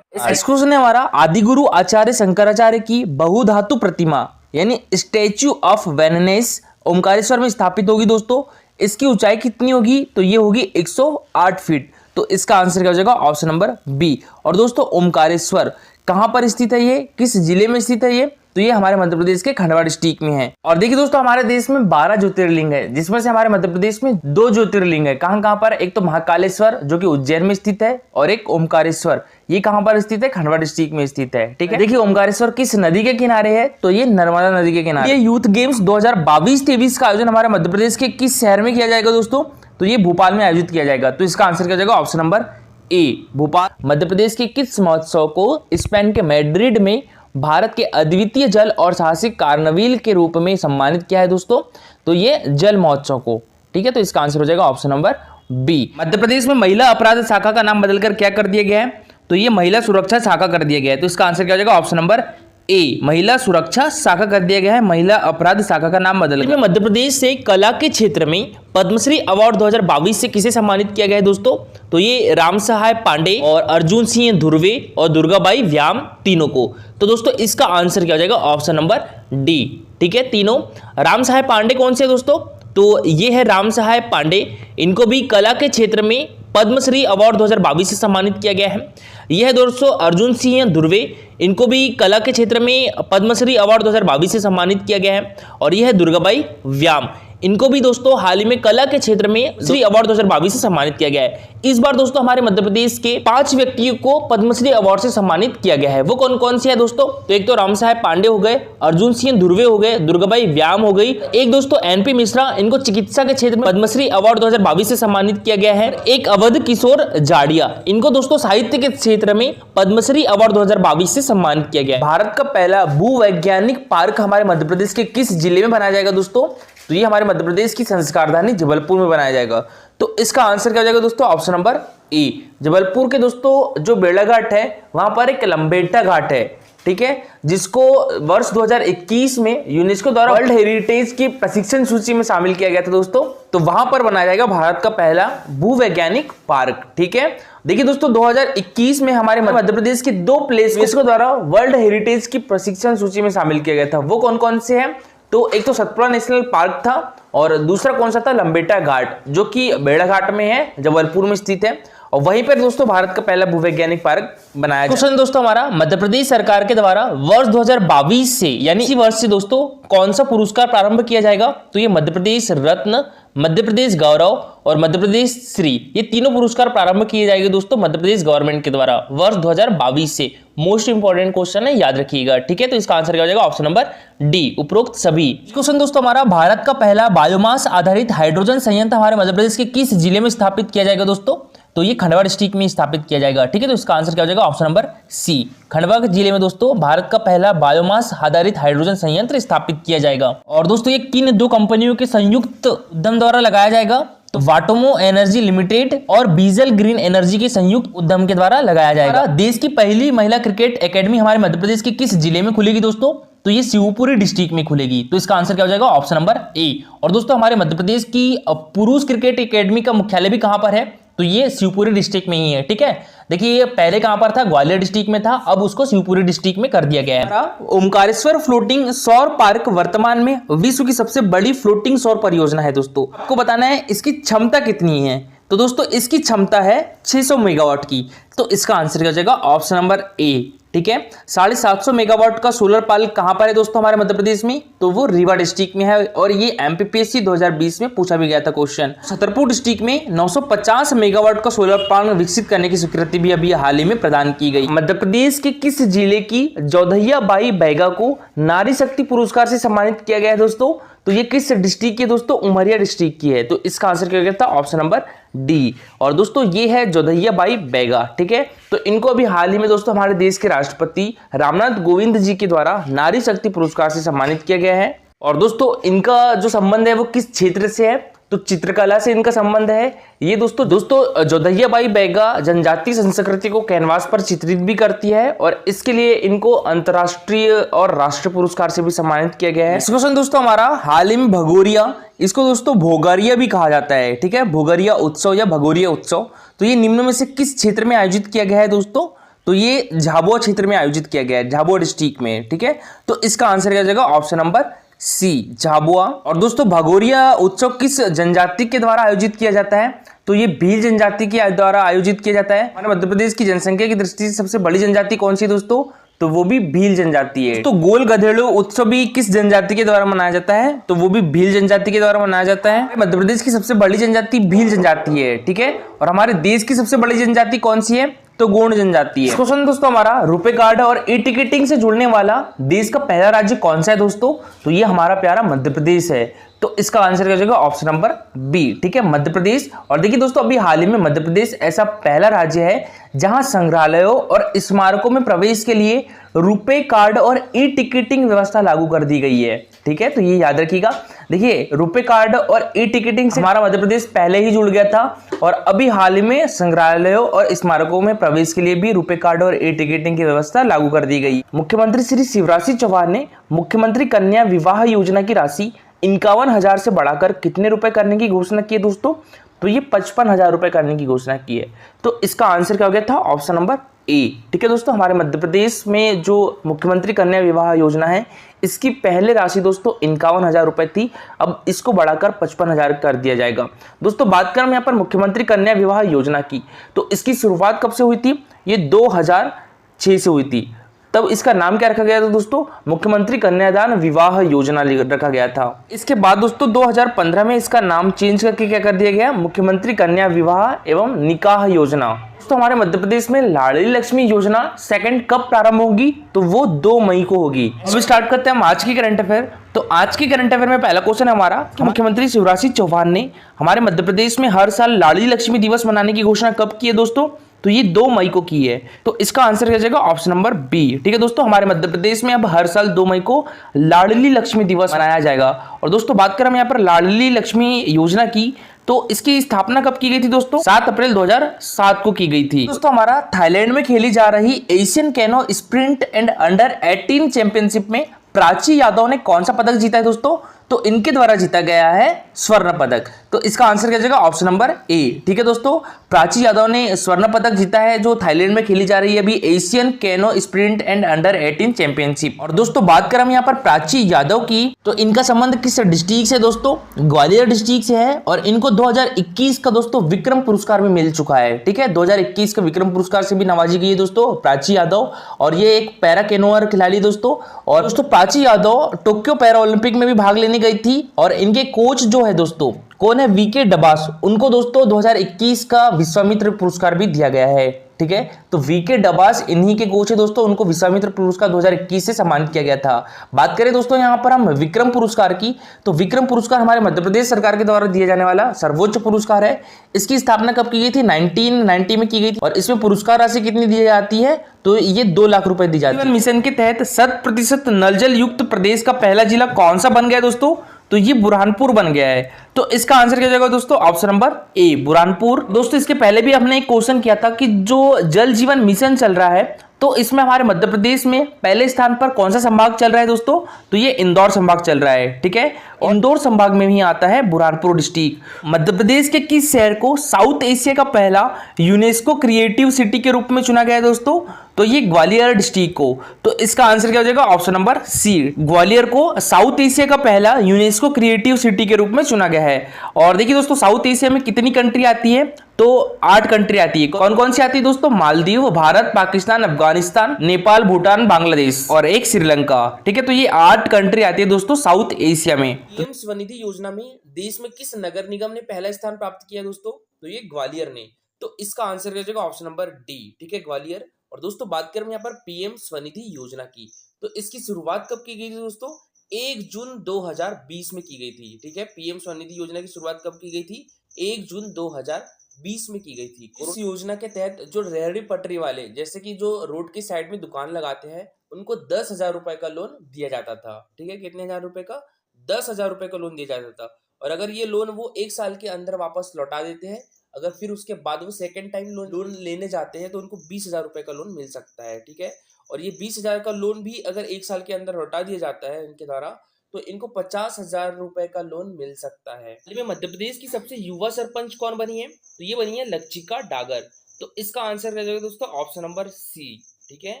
इस क्वेश्चन ने हमारा आदिगुरु आचार्य शंकराचार्य की बहुधातु प्रतिमा यानी स्टैच्यू ऑफ वेननेस ओमकारेश्वर में स्थापित होगी दोस्तों। इसकी ऊंचाई कितनी होगी? तो ये होगी 108 फीट। तो इसका आंसर क्या हो जाएगा? Option number B. और दोस्तों ओमकारेश्वर कहां पर स्थित है? ये किस जिले में स्थित है? ये तो ये हमारे मध्य प्रदेश के खंडवा डिस्ट्रिक्ट में है। और देखिए दोस्तों हमारे देश में 12 ज्योतिर्लिंग है, जिसमें से हमारे मध्य प्रदेश में 2 ज्योतिर्लिंग है। कहां पर? एक तो महाकालेश्वर जो कि उज्जैन में स्थित है और एक ओमकारेश्वर, ये कहां पर स्थित है? खंडवा डिस्ट्रिक्ट में स्थित है। ठीक है, देखिए ओमकारेश्वर किस नदी के किनारे है? तो ये नर्मदा नदी के किनारे। ये यूथ गेम्स 2022-23 का आयोजन हमारे मध्य प्रदेश के किस शहर में किया जाएगा दोस्तों? तो ये भोपाल में आयोजित किया जाएगा। तो इसका आंसर क्या जाएगा? Option number A, Bhopal. Madhya Pradesh के किस महोत्सव को स्पेन के मैड्रिड में भारत के अद्वितीय जल और साहसिक कार्नवील के रूप में सम्मानित किया है दोस्तों? तो ये जल महोत्सव को। ठीक है, तो इसका आंसर हो जाएगा ऑप्शन नंबर बी। मध्य प्रदेश में महिला अपराध शाखा का नाम बदलकर क्या कर दिया गया है? तो ये महिला सुरक्षा शाखा कर दिया गया है। तो इसका आंसर क्या हो जाएगा? ऑप्शन नंबर ए महिला सुरक्षा शाखा कर दिया गया है, महिला अपराध शाखा का नाम बदल गया। मध्य प्रदेश से कला के क्षेत्र में पद्मश्री अवार्ड 2022 से किसे सम्मानित किया गया है दोस्तों? तो ये राम सहाय पांडे और अर्जुन सिंह धुर्वे और दुर्गाबाई व्याम तीनों को। तो दोस्तों इसका आंसर क्या हो जाएगा? Option number D. ठीक है, तीनों। राम सहाय पांडे कौन से दोस्तों? तो ये है राम सहाय पांडे, इनको भी कला के क्षेत्र में पद्मश्री अवार्ड 2022 से सम्मानित किया गया है। यह है दोस्तों अर्जुन सिंह धुर्वे, इनको भी कला के क्षेत्र में पद्मश्री अवार्ड 2022 से सम्मानित किया गया है। और यह है दुर्गाबाई व्याम, इनको भी दोस्तों हाल ही में कला के क्षेत्र में श्री अवार्ड 2022 से सम्मानित किया गया है। इस बार दोस्तों हमारे मध्य प्रदेश के 5 व्यक्तियों को पद्मश्री अवार्ड से सम्मानित किया गया है। वो कौन कौन से है दोस्तों? तो एक तो राम सहाय पांडे हो गए, अर्जुन सिंह धुर्वे हो गए, दुर्गाबाई व्याम हो गई, एक दोस्तों एनपी मिश्रा, इनको चिकित्सा के क्षेत्र में पद्मश्री अवार्ड 2022 से सम्मानित किया गया है। एक अवध किशोर जाड़िया, इनको दोस्तों साहित्य के क्षेत्र में पद्मश्री अवार्ड 2022 से सम्मानित किया गया है। भारत का पहला भूवैज्ञानिक पार्क हमारे मध्य प्रदेश के किस जिले में बनाया जाएगा दोस्तों? तो ये हमारे मध्य प्रदेश की संस्कार राजधानी जबलपुर में बनाया जाएगा। तो इसका आंसर क्या हो जाएगा दोस्तों? ऑप्शन नंबर ए। जबलपुर के दोस्तों जो बेड़ा घाट है वहां पर एक लंबेटा घाट है, ठीक है, जिसको वर्ष 2021 में यूनेस्को द्वारा वर्ल्ड हेरिटेज की प्रशिक्षण सूची में शामिल किया गया था दोस्तों। तो वहां पर बनाया जाएगा भारत का पहला भूवैज्ञानिक पार्क। ठीक है, देखिए दोस्तों 2021 में हमारे मध्य प्रदेश के 2 प्लेस यूनेस्को द्वारा वर्ल्ड हेरिटेज की प्रशिक्षण सूची में शामिल किया गया था। वो कौन कौन से हैं? तो एक तो सतपुड़ा नेशनल पार्क था और दूसरा कौन सा था? लंबेटा घाट, जो कि बेड़ा घाट में है, जबलपुर में स्थित है। और वहीं पर दोस्तों भारत का पहला भूवैज्ञानिक पार्क बनाया। क्वेश्चन दोस्तों हमारा, मध्य प्रदेश सरकार के द्वारा वर्ष 2022 से यानी इसी वर्ष से दोस्तों कौन सा पुरस्कार प्रारंभ किया जाएगा? तो ये मध्य प्रदेश रत्न, मध्य प्रदेश गौरव और मध्य प्रदेश श्री, ये तीनों पुरस्कार प्रारंभ किए जाएंगे दोस्तों मध्य प्रदेश गवर्नमेंट के द्वारा वर्ष 2022 से। मोस्ट इंपॉर्टेंट क्वेश्चन है, याद रखिएगा। ठीक है, तो इसका आंसर क्या हो जाएगा? ऑप्शन नंबर डी, उपरोक्त सभी। क्वेश्चन दोस्तों हमारा, भारत का पहला बायोमास आधारित हाइड्रोजन संयंत्र हमारे मध्य प्रदेश के किस जिले में स्थापित किया जाएगा दोस्तों? तो ये खंडवा डिस्ट्रिक्ट में स्थापित किया जाएगा। ठीक है, तो इसका आंसर क्या हो जाएगा? ऑप्शन नंबर सी, खंडवा जिले में दोस्तों भारत का पहला बायोमास आधारित हाइड्रोजन संयंत्र स्थापित किया जाएगा। और दोस्तों ये किन 2 कंपनियों के संयुक्त उद्यम द्वारा लगाया जाएगा? तो वाटोमो एनर्जी लिमिटेड और बीजल ग्रीन एनर्जी के संयुक्त उद्यम के द्वारा लगाया जाएगा। देश की पहली महिला क्रिकेट एकेडमी हमारे मध्य प्रदेश के किस जिले में खुलेगी दोस्तों? तो ये शिवपुरी डिस्ट्रिक्ट में खुलेगी। तो इसका आंसर क्या हो जाएगा? ऑप्शन नंबर ए। और दोस्तों हमारे मध्य प्रदेश की पुरुष क्रिकेट एकेडमी का मुख्यालय भी कहां पर है? तो ये शिवपुरी डिस्ट्रिक्ट में ही है। ठीक है, देखिए ये पहले कहां पर था? ग्वालियर डिस्ट्रिक्ट में था, अब उसको शिवपुरी डिस्ट्रिक्ट में कर दिया गया है। ओमकारेश्वर फ्लोटिंग सौर पार्क वर्तमान में विश्व की सबसे बड़ी फ्लोटिंग सौर परियोजना है दोस्तों। आपको बताना है इसकी क्षमता कितनी है। तो दोस्तों इसकी क्षमता है 600 मेगावाट की। तो इसका आंसर क्या हो जाएगा? ऑप्शन नंबर ए। ठीक है, 750 मेगावाट का सोलर पार्क कहां पर है दोस्तों हमारे मध्य प्रदेश में? तो वो रीवा डिस्ट्रिक्ट में है और ये एमपीपीएससी 2020 में पूछा भी गया था क्वेश्चन। छतरपुर डिस्ट्रिक्ट में 950 मेगावाट का सोलर पार्क विकसित करने की स्वीकृति भी अभी हाल ही में प्रदान की गई। मध्य प्रदेश के किस जिले की जोधैया बाई बैगा को नारी शक्ति पुरस्कार से सम्मानित किया गया है दोस्तों? तो ये किस डिस्ट्रिक्ट की है दोस्तों? उमरिया डिस्ट्रिक्ट की है। तो इसका आंसर क्या था? Option number D. और दोस्तों ये है जोधैया बाई बैगा। ठीक है, तो इनको अभी हाल ही में दोस्तों हमारे देश के राष्ट्रपति रामनाथ कोविंद जी के द्वारा नारी शक्ति पुरस्कार से सम्मानित किया गया है। और दोस्तों इनका जो संबंध है वो किस क्षेत्र से है? तो चित्रकला से इनका संबंध है। ये दोस्तों जोधैया बाई बैगा जनजातीय संस्कृति को कैनवास पर चित्रित भी करती है और इसके लिए इनको अंतर्राष्ट्रीय और राष्ट्रीय पुरस्कार से भी सम्मानित किया गया है। इस क्वेश्चन दोस्तों हमारा, हाल ही में भगोरिया, इसको दोस्तों भोगारिया भी कहा जाता है। ठीक है, भोगारिया उत्सव या भगोरिया उत्सव, तो ये निम्न में से किस क्षेत्र में आयोजित किया गया है दोस्तों? तो ये झाबुआ क्षेत्र में आयोजित किया गया है, झाबुआ डिस्ट्रिक्ट में। ठीक है, तो इसका आंसर क्या हो जाएगा? Option number C, Jhabua. और दोस्तों भगोरिया उत्सव किस जनजाति के द्वारा आयोजित किया जाता है? तो ये भील जनजाति के द्वारा आयोजित किया जाता है। हमारे मध्य प्रदेश की जनसंख्या की दृष्टि से सबसे बड़ी जनजाति कौन सी दोस्तों? तो वो भी भील जनजाति है। तो गोल गधेड़ो उत्सव भी किस जनजाति के द्वारा मनाया जाता है? तो वो भी भील जनजाति के द्वारा मनाया जाता है। मध्य प्रदेश की सबसे बड़ी जनजाति भील जनजाति है। ठीक है, और हमारे देश की सबसे बड़ी जनजाति कौन सी है? तो गोंड जनजाति है। क्वेश्चन दोस्तों हमारा, रुपए कार्ड और ई टिकटिंग से जुड़ने वाला देश का पहला राज्य कौन सा है दोस्तों? तो ये हमारा प्यारा मध्य प्रदेश है। तो इसका आंसर क्या हो जाएगा? Option number B. ठीक है, मध्य प्रदेश। और देखिए दोस्तों अभी हाल ही में मध्य प्रदेश ऐसा पहला राज्य है जहां संग्रहालयों और स्मारकों में प्रवेश के लिए रुपए कार्ड और ई टिकटिंग व्यवस्था लागू कर दी गई है। ठीक है, तो ये याद रखिएगा। देखिए रुपे कार्ड और ई टिकटिंग से हमारा मध्य प्रदेश पहले ही जुड़ गया था और अभी हाल ही में संग्रहालयों और स्मारकों में प्रवेश के लिए भी रुपे कार्ड और ई टिकटिंग की व्यवस्था लागू कर दी गई। मुख्यमंत्री श्री शिवराज सिंह चौहान ने मुख्यमंत्री कन्या विवाह योजना की राशि 51,000 से बढ़ाकर कितने रुपए करने की घोषणा की है दोस्तों? तो ये 55,000 रुपए करने की घोषणा की है। तो इसका आंसर क्या हो गया था? ऑप्शन नंबर ए। ठीक है दोस्तों, हमारे मध्य प्रदेश में जो मुख्यमंत्री कन्या विवाह योजना है, इसकी पहले राशि दोस्तों 51,000 रुपए थी, अब इसको बढ़ाकर 55,000 कर दिया जाएगा। दोस्तों बात करें यहाँ पर मुख्यमंत्री कन्या विवाह योजना की, तो इसकी शुरुआत कब से हुई थी? ये 2006 से हुई थी। तब इसका नाम क्या रखा गया था दोस्तों? मुख्यमंत्री कन्यादान विवाह योजना रखा गया था। इसके बाद दोस्तों 2015 में इसका नाम चेंज करके क्या कर दिया गया? मुख्यमंत्री कन्या विवाह एवं निकाह योजना। दोस्तों हमारे मध्य प्रदेश में लाडली लक्ष्मी योजना सेकंड कब प्रारंभ होगी? तो वो 2 मई को होगी। अब स्टार्ट करते हैं हम आज की करंट अफेयर। तो आज की करंट अफेयर में पहला क्वेश्चन है हमारा कि मुख्यमंत्री शिवराज सिंह चौहान ने हमारे मध्य प्रदेश में हर साल लाडली लक्ष्मी दिवस मनाने की घोषणा कब की है दोस्तों? तो ये 2 मई को की है। तो इसका आंसर क्या जाएगा? Option number B. ठीक है दोस्तों, हमारे मध्य प्रदेश में अब हर साल 2 मई को लाडली लक्ष्मी दिवस मनाया जाएगा। और दोस्तों बात करें हम यहाँ पर लाडली लक्ष्मी योजना की, तो इसकी स्थापना कब की गई थी दोस्तों? 7 अप्रैल 2007 को की गई थी। दोस्तों हमारा थाईलैंड में खेली जा रही Asian canoe sprint and under 18 championship में प्राची यादव ने कौन सा पदक जीता है दोस्तों? तो इनके द्वारा जीता गया है स्वर्ण पदक। तो इसका आंसर क्या जाएगा? ऑप्शन नंबर ए। ठीक है दोस्तों, प्राची यादव ने स्वर्ण पदक जीता है जो थाईलैंड में खेली जा रही है अभी Asian canoe sprint and under 18 championship. और दोस्तों बात करें हम यहाँ पर प्राची यादव की, तो इनका संबंध किस डिस्ट्रिक्ट से दोस्तों? ग्वालियर डिस्ट्रिक्ट से है और इनको 2021 का दोस्तों विक्रम पुरस्कार भी मिल चुका है। ठीक है, 2021 का विक्रम पुरस्कार से भी नवाजी गई है दोस्तों प्राची यादव, और ये एक पैरा कैनोअर खिलाड़ी दोस्तों। और दोस्तों Prachi Yadav Tokyo para Olympic में भी भाग लेने गई थी और इनके कोच जो है दोस्तों कौन है? वीके डबास। उनको दोस्तों 2021 का विश्वामित्र पुरस्कार भी दिया गया है। ठीक है, तो वीके डबास इन्हीं के कोच है दोस्तों, उनको विश्वामित्र पुरस्कार 2021 से सम्मानित किया गया था। बात करें दोस्तों यहाँ पर हम विक्रम पुरस्कार की, तो विक्रम पुरस्कार हमारे मध्य प्रदेश सरकार के द्वारा दिया जाने वाला सर्वोच्च पुरस्कार है। इसकी स्थापना कब की गई थी? 1990 में की गई थी। और इसमें पुरस्कार राशि कितनी दी जाती है? तो ये 2 लाख रुपए दी जाती है। मिशन के तहत 100% नल जल युक्त प्रदेश का पहला जिला कौन सा बन गया दोस्तों? तो ये बुरहानपुर बन गया है। तो इसका आंसर क्या जाएगा दोस्तों? ऑप्शन नंबर ए, बुरहानपुर। दोस्तों इसके पहले भी हमने एक क्वेश्चन किया था कि जो जल जीवन मिशन चल रहा है, तो इसमें हमारे मध्य प्रदेश में पहले स्थान पर कौन सा संभाग चल रहा है दोस्तों? तो ये इंदौर संभाग चल रहा है। ठीक है, इंदौर संभाग में ही आता है बुरहानपुर डिस्ट्रिक्ट। मध्य प्रदेश के किस शहर को साउथ एशिया का पहला यूनेस्को क्रिएटिव सिटी के रूप में चुना गया है दोस्तों? तो ये ग्वालियर डिस्ट्रिक्ट को। तो इसका आंसर क्या हो जाएगा? ऑप्शन नंबर सी, ग्वालियर को साउथ एशिया का पहला यूनेस्को क्रिएटिव सिटी के रूप में चुना गया है। और देखिए दोस्तों साउथ एशिया में कितनी कंट्री आती है? तो 8 कंट्री आती है। कौन कौन सी आती है दोस्तों? मालदीव, भारत, पाकिस्तान, अफगानिस्तान, नेपाल, भूटान, बांग्लादेश और एक श्रीलंका। ठीक है, तो ये 8 कंट्री आती है दोस्तों साउथ एशिया में। पीएम स्वनिधि योजना में देश में किस नगर निगम ने पहला स्थान प्राप्त किया दोस्तों? तो ये ग्वालियर ने। तो इसका आंसर क्या जाएगा? Option number D. ठीक है, ग्वालियर। और दोस्तों बात करें यहाँ पर पीएम स्वनिधि योजना की, तो इसकी शुरुआत कब की गई थी दोस्तों? 1 जून 2020 में की गई थी। ठीक है, पीएम स्वनिधि योजना की शुरुआत कब की गई थी? 1 जून 2020 में की गई थी। इस योजना के तहत जो रेहड़ी पटरी वाले, जैसे कि जो रोड की साइड में दुकान लगाते हैं, उनको 10,000 रुपए का लोन दिया जाता था। ठीक है, कितने हजार रुपए का? 10,000 रुपए का लोन दिया जाता था। और अगर ये लोन वो 1 साल के अंदर वापस लौटा देते हैं, अगर फिर उसके बाद वो सेकंड टाइम लोन लेने जाते हैं, तो उनको 20,000 रुपए का लोन मिल सकता है। ठीक है, और ये 20,000 का लोन भी अगर 1 साल के अंदर लौटा दिया जाता है इनके द्वारा, तो इनको 50,000 रुपए का लोन मिल सकता है। में मध्य प्रदेश की सबसे युवा सरपंच कौन बनी है? तो ये बनी है लक्षिका डागर। तो इसका आंसर क्या जाएगा दोस्तों? Option number C. ठीक है,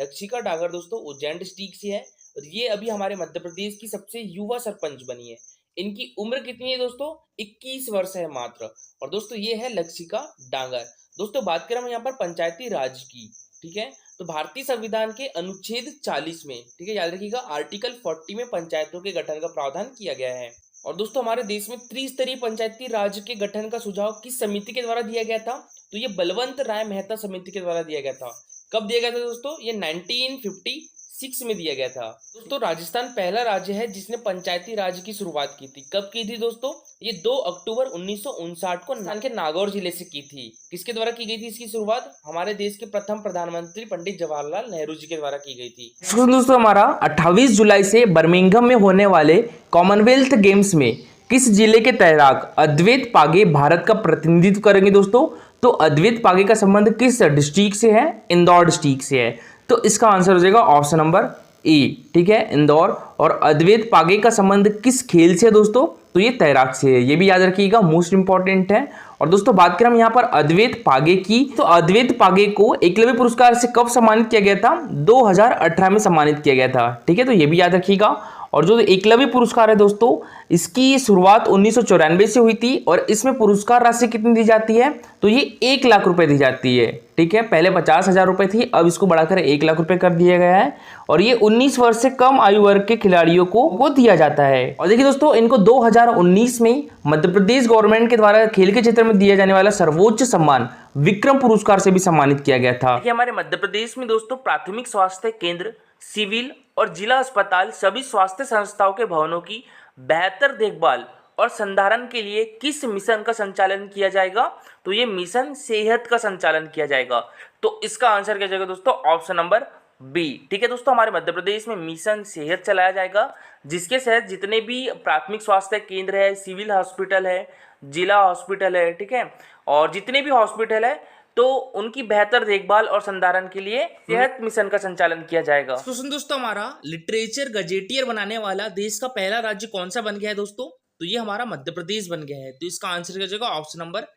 लक्षिका डागर दोस्तों उज्जैन डिस्ट्रिक्ट से है और ये अभी हमारे मध्य प्रदेश की सबसे युवा सरपंच बनी है। इनकी उम्र कितनी है दोस्तों? 21 वर्ष है मात्र। और दोस्तों ये है लक्षिका डांगर। दोस्तों बात करें हम यहाँ पर पंचायती राज की। ठीक है, तो भारतीय संविधान के अनुच्छेद 40 में, ठीक है याद रखिएगा, आर्टिकल 40 में पंचायतों के गठन का प्रावधान किया गया है। और दोस्तों हमारे देश में त्रिस्तरीय पंचायती राज के गठन का सुझाव किस समिति के द्वारा दिया गया था? तो ये बलवंत राय मेहता समिति के द्वारा दिया गया था। कब दिया गया था दोस्तों? ये 1950 1906 में दिया गया था। दोस्तों राजस्थान पहला राज्य है जिसने पंचायती राज की शुरुआत की थी। कब की थी दोस्तों? ये 2 अक्टूबर 1959 को राजस्थान के नागौर जिले से की थी। किसके द्वारा की गई थी इसकी शुरुआत? हमारे देश के प्रथम प्रधानमंत्री पंडित जवाहरलाल नेहरू जी के द्वारा की गई थी। दोस्तों हमारा 28 जुलाई से बर्मिंघम में होने वाले कॉमनवेल्थ गेम्स में किस जिले के तैराक अद्वैत पागे भारत का प्रतिनिधित्व करेंगे दोस्तों? तो अद्वैत पागे का संबंध किस डिस्ट्रिक्ट से है? इंदौर डिस्ट्रिक्ट से है। तो इसका आंसर हो जाएगा ऑप्शन नंबर ए, ठीक है, इंदौर। और अद्वैत पागे का संबंध किस खेल से है दोस्तों? तो ये तैराक से है, ये भी याद रखिएगा, मोस्ट इंपॉर्टेंट है। और दोस्तों बात करें हम यहाँ पर अद्वैत पागे की, तो अद्वैत पागे को एकलव्य पुरस्कार से कब सम्मानित किया गया था? 2018 में सम्मानित किया गया था, ठीक है, तो ये भी याद रखिएगा। और जो एकलव्य पुरस्कार है दोस्तों, इसकी शुरुआत 1994 से हुई थी और इसमें पुरस्कार राशि कितनी दी जाती है? तो ये 1 लाख रुपए दी जाती है, ठीक है। पहले 50,000 रुपए थी, अब इसको बढ़ाकर 1 लाख रुपए कर दिया गया है। और ये 19 वर्ष से कम आयु वर्ग के खिलाड़ियों को दिया जाता है। और देखिए दोस्तों, इनको 2019 में मध्य प्रदेश गवर्नमेंट के द्वारा खेल के क्षेत्र में दिया जाने वाला सर्वोच्च सम्मान विक्रम पुरस्कार से भी सम्मानित किया गया था। देखिए हमारे मध्य प्रदेश में दोस्तों प्राथमिक स्वास्थ्य केंद्र, सिविल और जिला अस्पताल सभी स्वास्थ्य संस्थाओं के भवनों की बेहतर देखभाल और संधारण के लिए किस मिशन का संचालन किया जाएगा? तो ये मिशन सेहत का संचालन किया जाएगा। तो इसका आंसर क्या जाएगा दोस्तों? ऑप्शन नंबर बी, ठीक है दोस्तों। हमारे मध्य प्रदेश में मिशन सेहत चलाया जाएगा, जिसके तहत जितने भी प्राथमिक स्वास्थ्य केंद्र है, सिविल हॉस्पिटल है, जिला हॉस्पिटल है, ठीक है, और जितने भी हॉस्पिटल है तो उनकी बेहतर देखभाल और संधारण के लिए सेहत मिशन का संचालन किया जाएगा। दोस्तों हमारा लिटरेचर गजेटियर बनाने वाला देश का पहला राज्य कौन सा बन गया है दोस्तों? तो ये हमारा मध्य प्रदेश बन गया है। तो इसका आंसर क्या जाएगा? ऑप्शन नंबर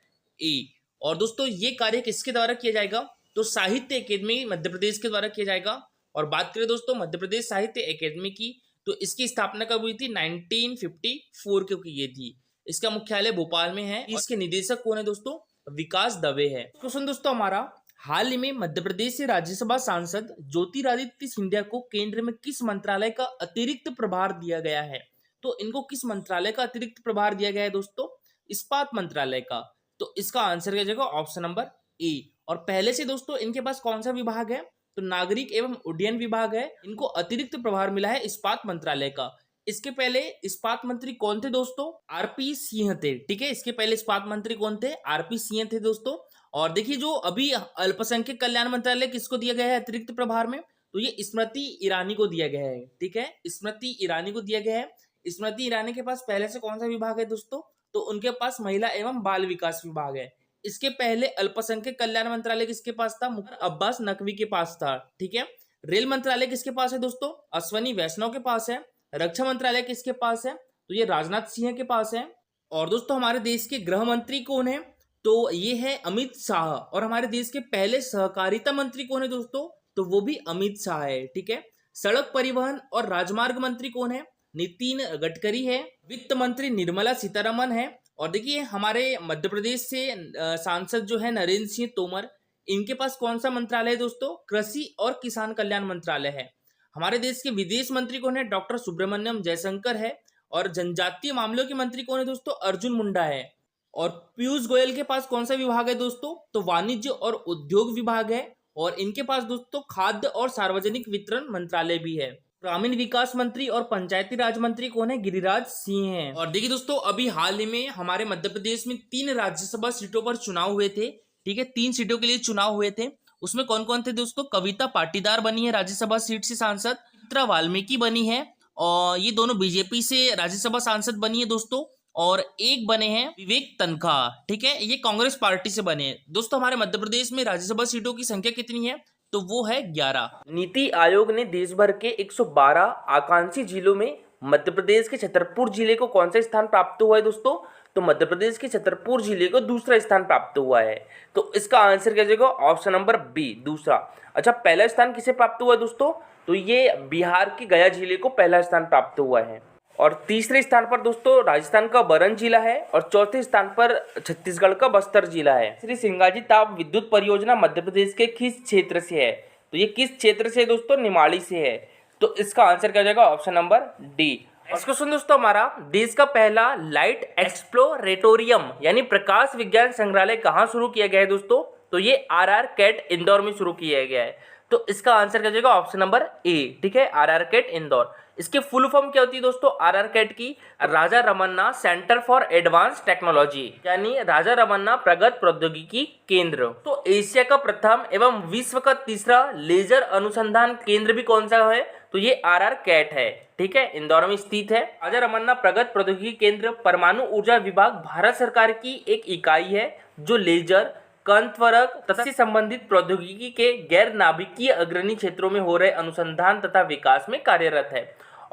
ए। और दोस्तों ये कार्य किसके द्वारा किया जाएगा? तो साहित्य अकेदमी मध्य प्रदेश के द्वारा किया जाएगा। और बात करें दोस्तों मध्य प्रदेश साहित्य अकेदमी की, तो इसकी स्थापना कब हुई थी? 1954 को की गई थी। इसका मुख्यालय भोपाल में है। इसके निदेशक कौन है दोस्तों? विकास दवे है। क्वेश्चन दोस्तों हमारा, हाल ही में मध्य प्रदेश से राज्यसभा सांसद ज्योतिरादित्य सिंधिया को केंद्र में किस मंत्रालय का अतिरिक्त प्रभार दिया गया है? तो इनको किस मंत्रालय का अतिरिक्त प्रभार दिया गया है दोस्तों? इस्पात मंत्रालय का। तो इसका आंसर क्या जाएगा? ऑप्शन नंबर ए। और पहले से दोस्तों इनके पास कौन सा विभाग है? तो नागरिक एवं उड्डयन विभाग है। इनको अतिरिक्त प्रभार मिला है इस्पात मंत्रालय का। इसके पहले इस्पात मंत्री कौन थे दोस्तों? आरपी सिंह थे, ठीक है। इसके पहले इस्पात मंत्री कौन थे? आरपी सिंह थे दोस्तों। और देखिए जो अभी अल्पसंख्यक कल्याण मंत्रालय किसको दिया गया है अतिरिक्त प्रभार में? तो ये स्मृति ईरानी को दिया गया है, ठीक है, स्मृति ईरानी को दिया गया है। स्मृति ईरानी के पास पहले से कौन सा विभाग है दोस्तों? तो उनके पास महिला एवं बाल विकास विभाग है। इसके पहले अल्पसंख्यक कल्याण मंत्रालय किसके पास था? मुख्तार अब्बास नकवी के पास था, ठीक है। रेल मंत्रालय किसके पास है दोस्तों? अश्वनी वैष्णव के पास है। रक्षा मंत्रालय किसके पास है? तो ये राजनाथ सिंह के पास है। और दोस्तों हमारे देश के गृह मंत्री कौन है? तो ये है अमित शाह। और हमारे देश के पहले सहकारिता मंत्री कौन है दोस्तों? तो वो भी अमित शाह है, ठीक है। सड़क परिवहन और राजमार्ग मंत्री कौन है? नितिन गडकरी है। वित्त मंत्री निर्मला सीतारमन है। और देखिए हमारे मध्य प्रदेश से सांसद जो है नरेंद्र सिंह तोमर, इनके पास कौन सा मंत्रालय है दोस्तों? कृषि और किसान कल्याण मंत्रालय है। हमारे देश के विदेश मंत्री कौन है? डॉक्टर सुब्रमण्यम जयशंकर है। और जनजातीय मामलों के मंत्री कौन है दोस्तों? अर्जुन मुंडा है। और पीयूष गोयल के पास कौन सा विभाग है दोस्तों? तो वाणिज्य और उद्योग विभाग है। और इनके पास दोस्तों खाद्य और सार्वजनिक वितरण मंत्रालय भी है। ग्रामीण विकास मंत्री और पंचायती राज मंत्री कौन है? गिरिराज सिंह हैं। और देखिए दोस्तों अभी हाल ही में हमारे मध्य प्रदेश में 3 राज्यसभा सीटों पर चुनाव हुए थे, ठीक है, 3 सीटों के लिए चुनाव हुए थे। उसमें कौन कौन थे दोस्तों? कविता पाटीदार बनी है राज्यसभा सीट से सांसद, चित्रा वाल्मीकि बनी है, और ये दोनों बीजेपी से राज्यसभा सांसद बनी है दोस्तों। और एक बने हैं विवेक तनखा, ठीक है, ये कांग्रेस पार्टी से बने हैं। दोस्तों हमारे मध्य प्रदेश में राज्यसभा सीटों की संख्या कितनी है? तो वो है 11। नीति आयोग ने देश भर के 112 आकांक्षी जिलों में मध्य प्रदेश के छतरपुर जिले को कौन सा स्थान प्राप्त हुआ है दोस्तों? तो मध्य प्रदेश के छतरपुर जिले को दूसरा स्थान प्राप्त हुआ है। तो इसका आंसर क्या जाएगा? ऑप्शन नंबर बी, दूसरा। अच्छा, पहला स्थान किसे प्राप्त हुआ है दोस्तों? तो ये बिहार के गया जिले को पहला स्थान प्राप्त हुआ है। और तीसरे स्थान पर दोस्तों राजस्थान का बरन जिला है। और चौथे स्थान पर छत्तीसगढ़ का बस्तर जिला है। श्री सिंगाजी ताप विद्युत परियोजना मध्य प्रदेश के किस क्षेत्र से है? तो ये किस क्षेत्र से है दोस्तों? निमाड़ी से है। तो इसका आंसर क्या जाएगा? Option number D. क्वेश्चन दोस्तों हमारा, देश का पहला लाइट एक्सप्लोरेटोरियम यानी प्रकाश विज्ञान संग्रहालय कहाँ शुरू किया गया है दोस्तों? तो ये RR कैट इंदौर में शुरू किया गया है। तो इसका आंसर क्या हो जाएगा ऑप्शन नंबर ए, ठीक है, आरआर कैट इंदौर। इसके फुल फॉर्म क्या होती है दोस्तों आरआर कैट की? Raja Ramanna centre for advanced technology, यानी राजा रमन्ना प्रगत प्रौद्योगिकी केंद्र। तो एशिया का प्रथम एवं विश्व का तीसरा लेजर अनुसंधान केंद्र भी कौन सा है? तो ये आरआर कैट है, ठीक है, इंदौर में स्थित है। राजा रमन्ना प्रगत प्रौद्योगिकी केंद्र परमाणु ऊर्जा विभाग भारत सरकार की एक इकाई है जो लेजर, कंतवरक तथा से संबंधित प्रौद्योगिकी के गैर नाभिकीय अग्रणी क्षेत्रों में हो रहे अनुसंधान तथा विकास में कार्यरत है।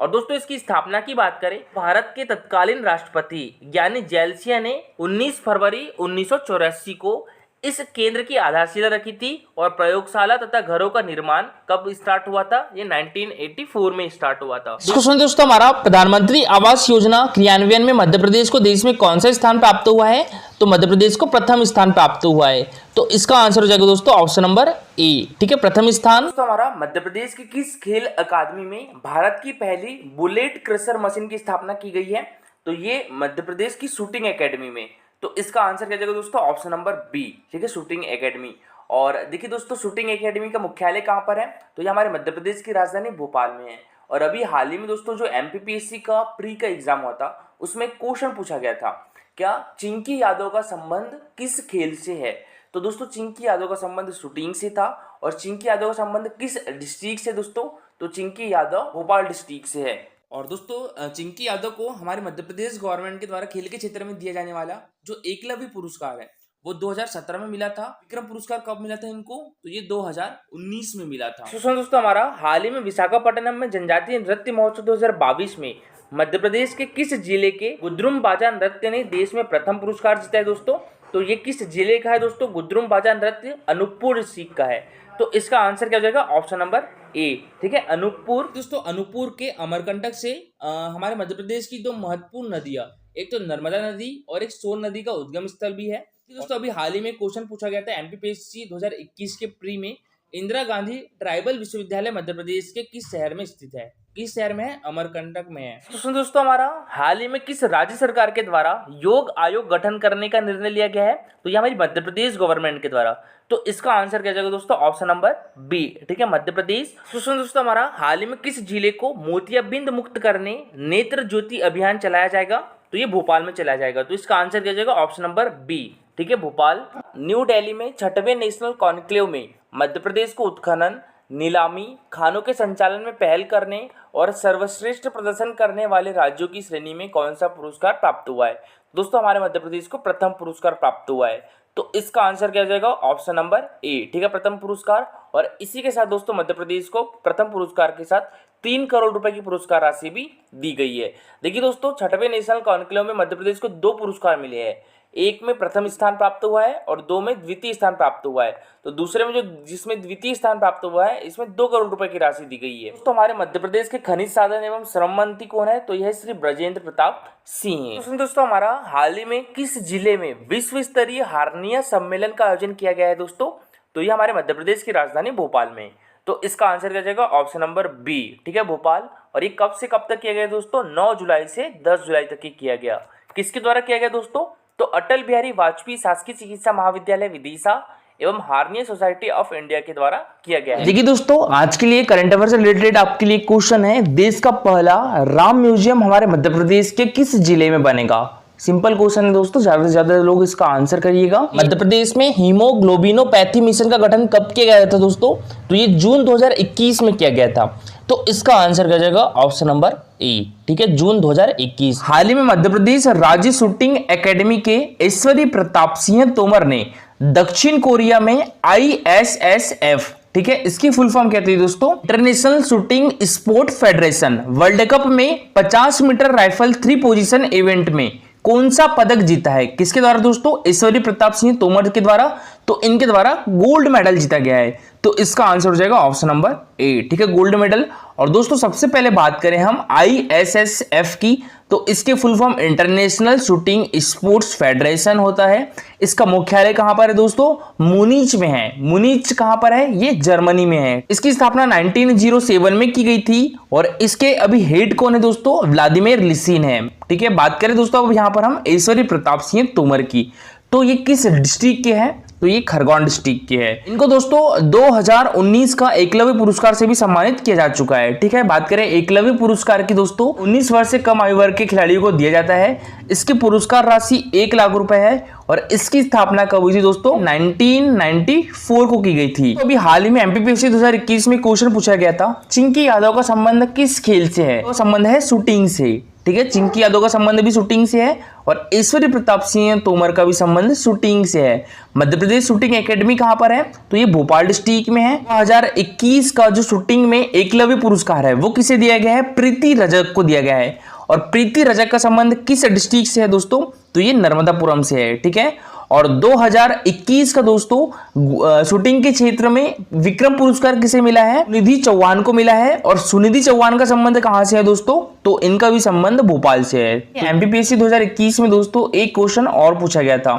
और दोस्तों इसकी स्थापना की बात करें, भारत के तत्कालीन राष्ट्रपति यानी जेलसिया ने 19 फरवरी 1984 को इस केंद्र की आधारशिला रखी थी और प्रयोगशाला तथा घरों का निर्माण कब स्टार्ट हुआ था? ये 1984 में स्टार्ट हुआ था। क्वेश्चन दोस्तों हमारा, प्रधानमंत्री आवास योजना क्रियान्वयन में मध्य प्रदेश को देश में कौन सा स्थान प्राप्त हुआ है? तो मध्य प्रदेश को प्रथम स्थान प्राप्त हुआ है। तो इसका आंसर हो जाएगा दोस्तों ऑप्शन नंबर ए, ठीक है, प्रथम स्थान। दोस्तों हमारा, मध्य प्रदेश की किस खेल अकादमी में भारत की पहली बुलेट क्रशर मशीन की स्थापना की गई है? तो ये मध्य प्रदेश की शूटिंग एकेडमी में। तो इसका आंसर क्या जाएगा दोस्तों ऑप्शन नंबर बी, ठीक है, शूटिंग एकेडमी। और देखिए दोस्तों शूटिंग एकेडमी का मुख्यालय कहाँ पर है? तो ये हमारे मध्य प्रदेश की राजधानी भोपाल में है। और अभी हाल ही में दोस्तों जो एमपीपीएससी का प्री का एग्जाम हुआ था उसमें क्वेश्चन पूछा गया था, क्या चिंकी यादव का संबंध किस खेल से है? तो दोस्तों चिंकी यादव का संबंध शूटिंग से था। और चिंकी यादव का संबंध किस डिस्ट्रिक्ट से दोस्तों? तो चिंकी यादव भोपाल डिस्ट्रिक्ट से है। और दोस्तों चिंकी यादव को हमारे मध्य प्रदेश गवर्नमेंट के द्वारा खेल के क्षेत्र में दिया जाने वाला जो एकलव्य पुरस्कार है वो 2017 में मिला था। विक्रम पुरस्कार कब मिला था इनको? तो ये 2019 में मिला था। दोस्तों हमारा, हाल ही में विशाखापट्टनम में जनजातीय नृत्य महोत्सव 2022 में मध्य प्रदेश के किस जिले के गुद्रुम बाजा नृत्य ने देश में प्रथम पुरस्कार जीता है दोस्तों? तो ये किस जिले का है दोस्तों? गुद्रुम बाजा नृत्य अनूपपुर डिस्ट्रिक्ट का है। तो इसका आंसर क्या हो जाएगा ऑप्शन नंबर ए, ठीक है, अनूपपुर। दोस्तों अनूपपुर के अमरकंटक से हमारे मध्य प्रदेश की दो महत्वपूर्ण नदियां, एक तो नर्मदा नदी और एक सोन नदी का उद्गम स्थल भी है। दोस्तों अभी हाल ही में क्वेश्चन पूछा गया था एमपीपीएससी 2021 के प्री में, इंदिरा गांधी ट्राइबल विश्वविद्यालय मध्य प्रदेश के किस शहर में स्थित है? किस शहर में है? अमरकंटक में है। दोस्तों हमारा, हाल ही में किस राज्य सरकार के द्वारा योग आयोग गठन करने का निर्णय लिया गया है? तो ये हमारी मध्य प्रदेश गवर्नमेंट के द्वारा। तो इसका आंसर क्या जाएगा दोस्तों ऑप्शन नंबर बी, ठीक है, मध्य प्रदेश। दोस्तों हमारा, हाल ही में किस जिले को मोतियाबिंद मुक्त करने नेत्र ज्योति अभियान चलाया जाएगा? तो ये भोपाल में चलाया जाएगा। तो इसका आंसर क्या जाएगा ऑप्शन नंबर बी, ठीक है, भोपाल। न्यू दिल्ली में 6वें नेशनल कॉन्क्लेव में मध्य प्रदेश को उत्खनन, नीलामी, खानों के संचालन में पहल करने और सर्वश्रेष्ठ प्रदर्शन करने वाले राज्यों की श्रेणी में कौन सा पुरस्कार प्राप्त हुआ है? दोस्तों हमारे मध्य प्रदेश को प्रथम पुरस्कार प्राप्त हुआ है। तो इसका आंसर क्या हो जाएगा ऑप्शन नंबर ए, ठीक है, प्रथम पुरस्कार। और इसी के साथ दोस्तों मध्य प्रदेश को प्रथम पुरस्कार के साथ 3 करोड़ रुपए की पुरस्कार राशि भी दी गई है। देखिए दोस्तों 6वें नेशनल कॉन्क्लेव में मध्य प्रदेश को 2 पुरस्कार मिले हैं, एक में प्रथम स्थान प्राप्त हुआ है और 2 में द्वितीय स्थान प्राप्त हुआ है। तो दूसरे में जो जिसमें द्वितीय स्थान प्राप्त हुआ है इसमें 2 करोड़ रुपए की राशि दी गई है। तो हमारे मध्य प्रदेश के खनिज साधन एवं श्रम मंत्री कौन है? तो यह श्री ब्रजेंद्र प्रताप सिंह है। दोस्तों हमारा, हाल ही में किस जिले में विश्व स्तरीय हार्निया सम्मेलन का आयोजन किया गया है दोस्तों? तो ये हमारे मध्य प्रदेश की राजधानी भोपाल में। तो इसका आंसर क्या जाएगा ऑप्शन नंबर बी, ठीक है, भोपाल। और ये कब से कब तक किया गया दोस्तों? 9 जुलाई से 10 जुलाई तक किया गया। किसके द्वारा किया गया दोस्तों? तो अटल बिहारी वाजपेयी शासकीय चिकित्सा महाविद्यालय विदिशा एवं हार्निया सोसाइटी ऑफ इंडिया के द्वारा किया गया है। देखिए दोस्तों आज के लिए करंट अफेयर से रिलेटेड आपके लिए क्वेश्चन है, देश का पहला राम म्यूजियम हमारे मध्य प्रदेश के किस जिले में बनेगा? सिंपल क्वेश्चन है दोस्तों, ज्यादा से ज्यादा लोग इसका आंसर करिएगा। मध्य प्रदेश में हीमोग्लोबिनोपैथी मिशन का गठन कब किया गया था दोस्तों? तो ये जून 2021 में किया गया था। तो इसका आंसर क्या जाएगा ऑप्शन नंबर ए, ठीक है, जून 2021। हाल ही में मध्य प्रदेश राज्य शूटिंग एकेडमी के ऐश्वर्य प्रताप सिंह तोमर ने दक्षिण कोरिया में ISSF, ठीक है, इसकी फुल फॉर्म कहते हैं दोस्तों international shooting sport federation world cup में 50 मीटर राइफल 3 पोजीशन इवेंट में कौन सा पदक जीता है? किसके द्वारा दोस्तों? ऐश्वर्य प्रताप सिंह तोमर के द्वारा। तो इनके द्वारा गोल्ड मेडल जीता गया है। तो इसका आंसर हो जाएगा ऑप्शन नंबर ए, ठीक है, गोल्ड मेडल। और दोस्तों सबसे पहले बात करें हम ISSF की, तो इसके full form international shooting sports federation होता है। इसका मुख्यालय कहां पर है दोस्तों? मुनीच में है। मुनीच कहां पर है? ये जर्मनी में है। इसकी स्थापना 1907 में की गई थी और इसके अभी हेड कौन है दोस्तों? व्लादिमीर लिसिन है, ठीक है। बात करें दोस्तों अब यहां पर हम ऐश्वर्य प्रताप सिंह तोमर की, तो ये किस डिस्ट्रिक्ट के हैं? तो ये खरगोन डिस्ट्रिक्ट की है। इनको दोस्तों 2019 का एकलव्य पुरस्कार से भी सम्मानित किया जा चुका है। ठीक है, बात करें एकलव्य पुरस्कार की दोस्तों 19 वर्ष से कम आयु वर्ग के खिलाड़ियों को दिया जाता है। इसकी पुरस्कार राशि 1 लाख रुपए है और इसकी स्थापना कब हुई थी दोस्तों? 1994 को की गई थी। तो अभी हाल ही में एमपीपीएससी 2021 में क्वेश्चन पूछा गया था, चिंकी यादव का संबंध किस खेल से है? तो संबंध है शूटिंग से। ठीक है, चिंकी यादव का संबंध भी शूटिंग से है और ऐश्वर्य प्रताप सिंह तोमर का भी संबंध शूटिंग से है। मध्य प्रदेश शूटिंग एकेडमी कहां पर है? तो ये भोपाल डिस्ट्रिक्ट में है। 2021 का जो शूटिंग में एकलव्य पुरस्कार है वो किसे दिया गया है? प्रीति रजक को दिया गया है। और प्रीति रजक का संबंध किस डिस्ट्रिक्ट से है दोस्तों? तो ये नर्मदापुरम से है। ठीक है, और 2021 का दोस्तों शूटिंग के क्षेत्र में विक्रम पुरस्कार किसे मिला है? सुनिधि चौहान को मिला है। और सुनिधि चौहान का संबंध कहां से है दोस्तों? तो इनका भी संबंध भोपाल से है। एमपीपीएससी 2021 में दोस्तों एक क्वेश्चन और पूछा गया था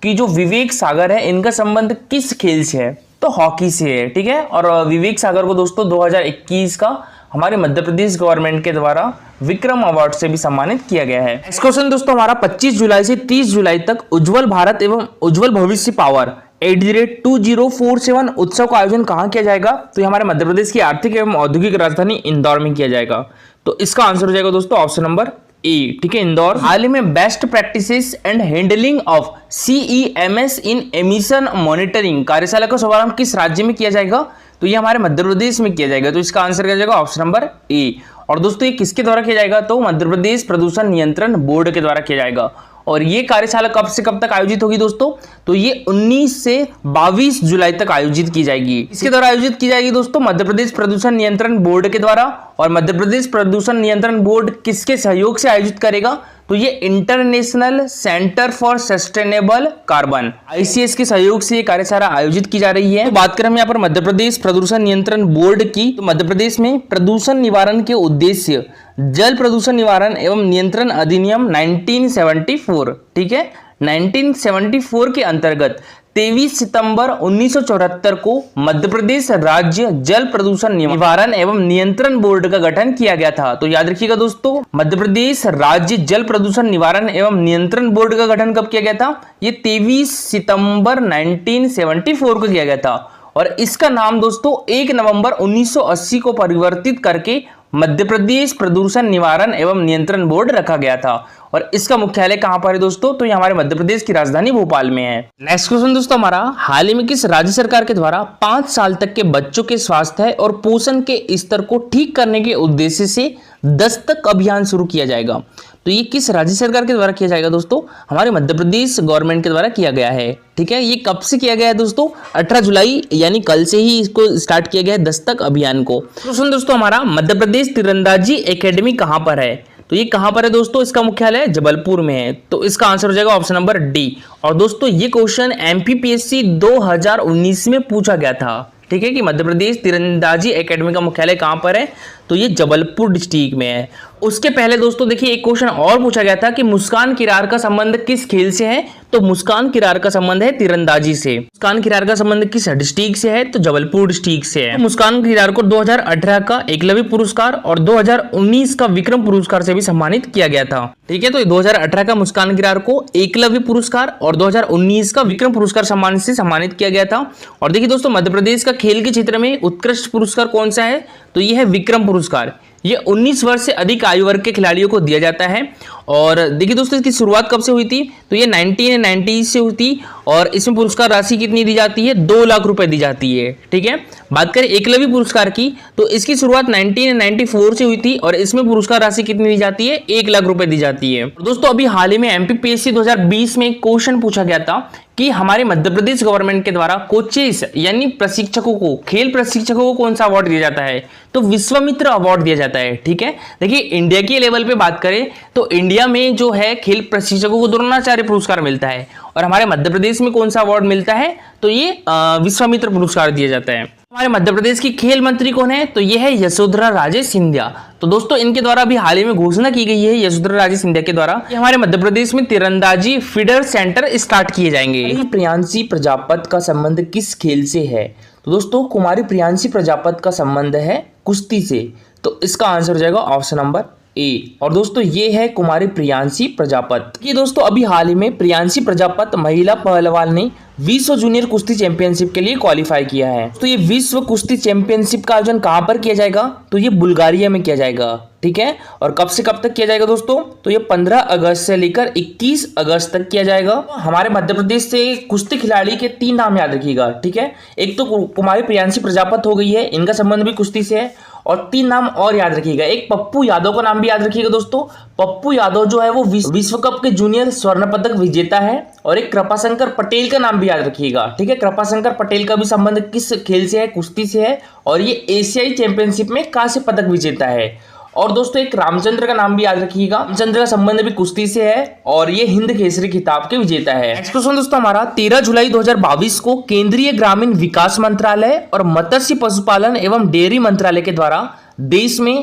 कि जो विवेक सागर है इनका संबंध किस खेल से है? तो हॉकी से है। ठीक है, और विवेक सागर को दोस्तों 2021 का हमारे मध्य प्रदेश गवर्नमेंट के द्वारा विक्रम अवार्ड से भी सम्मानित किया गया है। नेक्स्ट क्वेश्चन दोस्तों हमारा 25 जुलाई से 30 जुलाई तक उज्जवल भारत एवं उज्जवल भविष्य पावर @2047 उत्सव का आयोजन कहां किया जाएगा? तो ये हमारे मध्य प्रदेश की आर्थिक एवं औद्योगिक राजधानी इंदौर में किया जाएगा। तो इसका आंसर हो जाएगा दोस्तों ऑप्शन नंबर ए। ठीक है, इंदौर। हाल ही में best practices and handling of CEMS in emission monitoring कार्यशाला का शुभारंभ किस राज्य में किया जाएगा? तो ये हमारे मध्य प्रदेश में किया जाएगा। तो इसका आंसर किया जाएगा ऑप्शन नंबर ए। और दोस्तों ये किसके द्वारा किया जाएगा? तो मध्य प्रदेश प्रदूषण नियंत्रण बोर्ड के द्वारा किया जाएगा। और ये कार्यशाला कब से कब तक आयोजित होगी दोस्तों? तो ये 19 से 22 जुलाई तक आयोजित की जाएगी। इसके द्वारा आयोजित की जाएगी दोस्तों मध्य प्रदेश प्रदूषण नियंत्रण बोर्ड के द्वारा। और मध्य प्रदेश प्रदूषण नियंत्रण बोर्ड किसके सहयोग से आयोजित करेगा? तो ये international centre for sustainable carbon ICS के सहयोग से ये कार्यशाला आयोजित की जा रही है। तो बात करें हम यहाँ पर मध्य प्रदेश प्रदूषण नियंत्रण बोर्ड की, तो मध्य प्रदेश में प्रदूषण निवारण के उद्देश्य जल प्रदूषण निवारण एवं नियंत्रण अधिनियम 1974, ठीक है, 1974 के अंतर्गत 23 सितंबर 1974 को मध्य प्रदेश राज्य जल प्रदूषण निवारण एवं नियंत्रण बोर्ड का गठन किया गया था। तो याद रखिएगा दोस्तों, मध्य प्रदेश राज्य जल प्रदूषण निवारण एवं नियंत्रण बोर्ड का गठन कब किया गया था? ये 23 सितंबर 1974 को किया गया था। और इसका नाम दोस्तों 1 नवंबर 1980 को परिवर्तित करके मध्य प्रदेश प्रदूषण निवारण एवं नियंत्रण बोर्ड रखा गया था। और इसका मुख्यालय कहां पर है दोस्तों? तो ये हमारे मध्य प्रदेश की राजधानी भोपाल में है। नेक्स्ट क्वेश्चन दोस्तों हमारा, हाल ही में किस राज्य सरकार के द्वारा 5 साल तक के बच्चों के स्वास्थ्य और पोषण के स्तर को ठीक करने के उद्देश्य से दस्तक अभियान शुरू किया जाएगा? तो ये किस राज्य सरकार के द्वारा किया जाएगा दोस्तों? हमारे मध्य प्रदेश गवर्नमेंट के द्वारा किया गया है। ठीक है, ये कब से किया गया है दोस्तों? 18 जुलाई यानी कल से ही इसको स्टार्ट किया गया है दस्तक अभियान को। क्वेश्चन दोस्तों हमारा, मध्य प्रदेश तीरंदाजी एकेडमी कहां पर है? तो ये कहां पर है दोस्तों? इसका मुख्यालय जबलपुर में है। तो इसका आंसर हो जाएगा ऑप्शन नंबर डी। और दोस्तों ये क्वेश्चन एमपीपीएससी 2019 में पूछा गया था। ठीक है, कि मध्य प्रदेश तीरंदाजी एकेडमी का मुख्यालय कहां पर है? तो ये जबलपुर डिस्ट्रिक्ट में है। उसके पहले दोस्तों देखिए एक क्वेश्चन और पूछा गया था कि मुस्कान किरार का संबंध किस खेल से है? तो मुस्कान किरार का संबंध है तीरंदाजी से। मुस्कान किरार का संबंध किस डिस्ट्रिक्ट से है? तो जबलपुर डिस्ट्रिक्ट से है। तो मुस्कान किरार को 2018 का एकलव्य पुरस्कार और 2019 का विक्रम पुरस्कार से भी सम्मानित किया गया था। ठीक है, तो 2018 का मुस्कान किरार को एकलव्य पुरस्कार और 2019 का विक्रम पुरस्कार सम्मान से सम्मानित किया गया था। और देखिए दोस्तों मध्य प्रदेश का खेल के क्षेत्र में उत्कृष्ट पुरस्कार कौन सा है? तो यह है विक्रम पुरस्कार। ये 19 वर्ष से अधिक आयु वर्ग के खिलाड़ियों को दिया जाता है। और देखिए दोस्तों इसकी शुरुआत कब से हुई थी? तो ये 1990 से हुई थी और इसमें पुरस्कार राशि कितनी दी जाती है? 2 लाख रुपए दी जाती है। ठीक है, बात करें एकलव्य पुरस्कार की तो इसकी शुरुआत 1994 से हुई थी और इसमें पुरस्कार राशि कितनी दी जाती है? 1 लाख रुपए दी जाती है। दोस्तों अभी हाल ही में एमपीपीएससी 2020 में क्वेश्चन पूछा गया था कि हमारे मध्य प्रदेश गवर्नमेंट के द्वारा कोचेस यानी प्रशिक्षकों को, खेल प्रशिक्षकों को कौन सा अवार्ड दिया जाता है? तो विश्वामित्र अवार्ड दिया जाता है। ठीक है, देखिए इंडिया के लेवल पे बात करें तो इंडिया में जो है खेल प्रशिक्षकों को द्रोणाचार्य पुरस्कार मिलता है और हमारे मध्य प्रदेश में कौन सा अवार्ड मिलता है? तो ये विश्वामित्र पुरस्कार दिया जाता है। हमारे मध्य प्रदेश की खेल मंत्री कौन है? तो ये है यशोधरा राजे सिंधिया। तो दोस्तों इनके द्वारा भी हाल ही में घोषणा की गई है यशोधरा राजे सिंधिया के द्वारा कि हमारे मध्य प्रदेश में तीरंदाजी फीडर सेंटर स्टार्ट किए जाएंगे। प्रियांशी प्रजापत का संबंध किस खेल से है? तो दोस्तों कुमारी प्रियांशी प्रजापत का संबंध है कुश्ती से। तो इसका आंसर हो जाएगा ऑप्शन नंबर ए। और दोस्तों ये है कुमारी प्रियांशी प्रजापत। ये दोस्तों अभी हाल ही में प्रियांशी प्रजापत महिला पहलवान ने विश्व जूनियर कुश्ती चैंपियनशिप के लिए क्वालिफाई किया है। तो ये विश्व कुश्ती चैंपियनशिप का आयोजन कहां पर किया जाएगा? तो ये बुल्गारिया में किया जाएगा। ठीक है, और कब से कब तक किया जाएगा दोस्तों? तो ये 15 अगस्त से लेकर 21 अगस्त तक किया जाएगा। हमारे मध्य प्रदेश से कुश्ती खिलाड़ी के 3 नाम याद रखिएगा। ठीक है, एक तो कुमारी प्रियांशी प्रजापत हो गई है, इनका संबंध भी कुश्ती से है। और 3 नाम और याद रखिएगा, एक पप्पू यादव का नाम भी याद रखिएगा दोस्तों। पप्पू यादव जो है वो विश्व कप के जूनियर स्वर्ण पदक विजेता है। और एक कृपाशंकर पटेल का नाम भी याद रखिएगा। ठीक है, कृपाशंकर पटेल का भी संबंध किस खेल से है? कुश्ती से है। और ये एशियाई चैंपियनशिप में कांस्य पदक विजेता है। और दोस्तों एक रामचंद्र का नाम भी याद रखिएगा, रामचंद्र का संबंध भी कुश्ती से है और ये हिंद केसरी खिताब के विजेता है। नेक्स्ट क्वेश्चन दोस्तों हमारा 13 जुलाई 2022 को केंद्रीय ग्रामीण विकास मंत्रालय और मत्स्य पशुपालन एवं डेयरी मंत्रालय के द्वारा देश में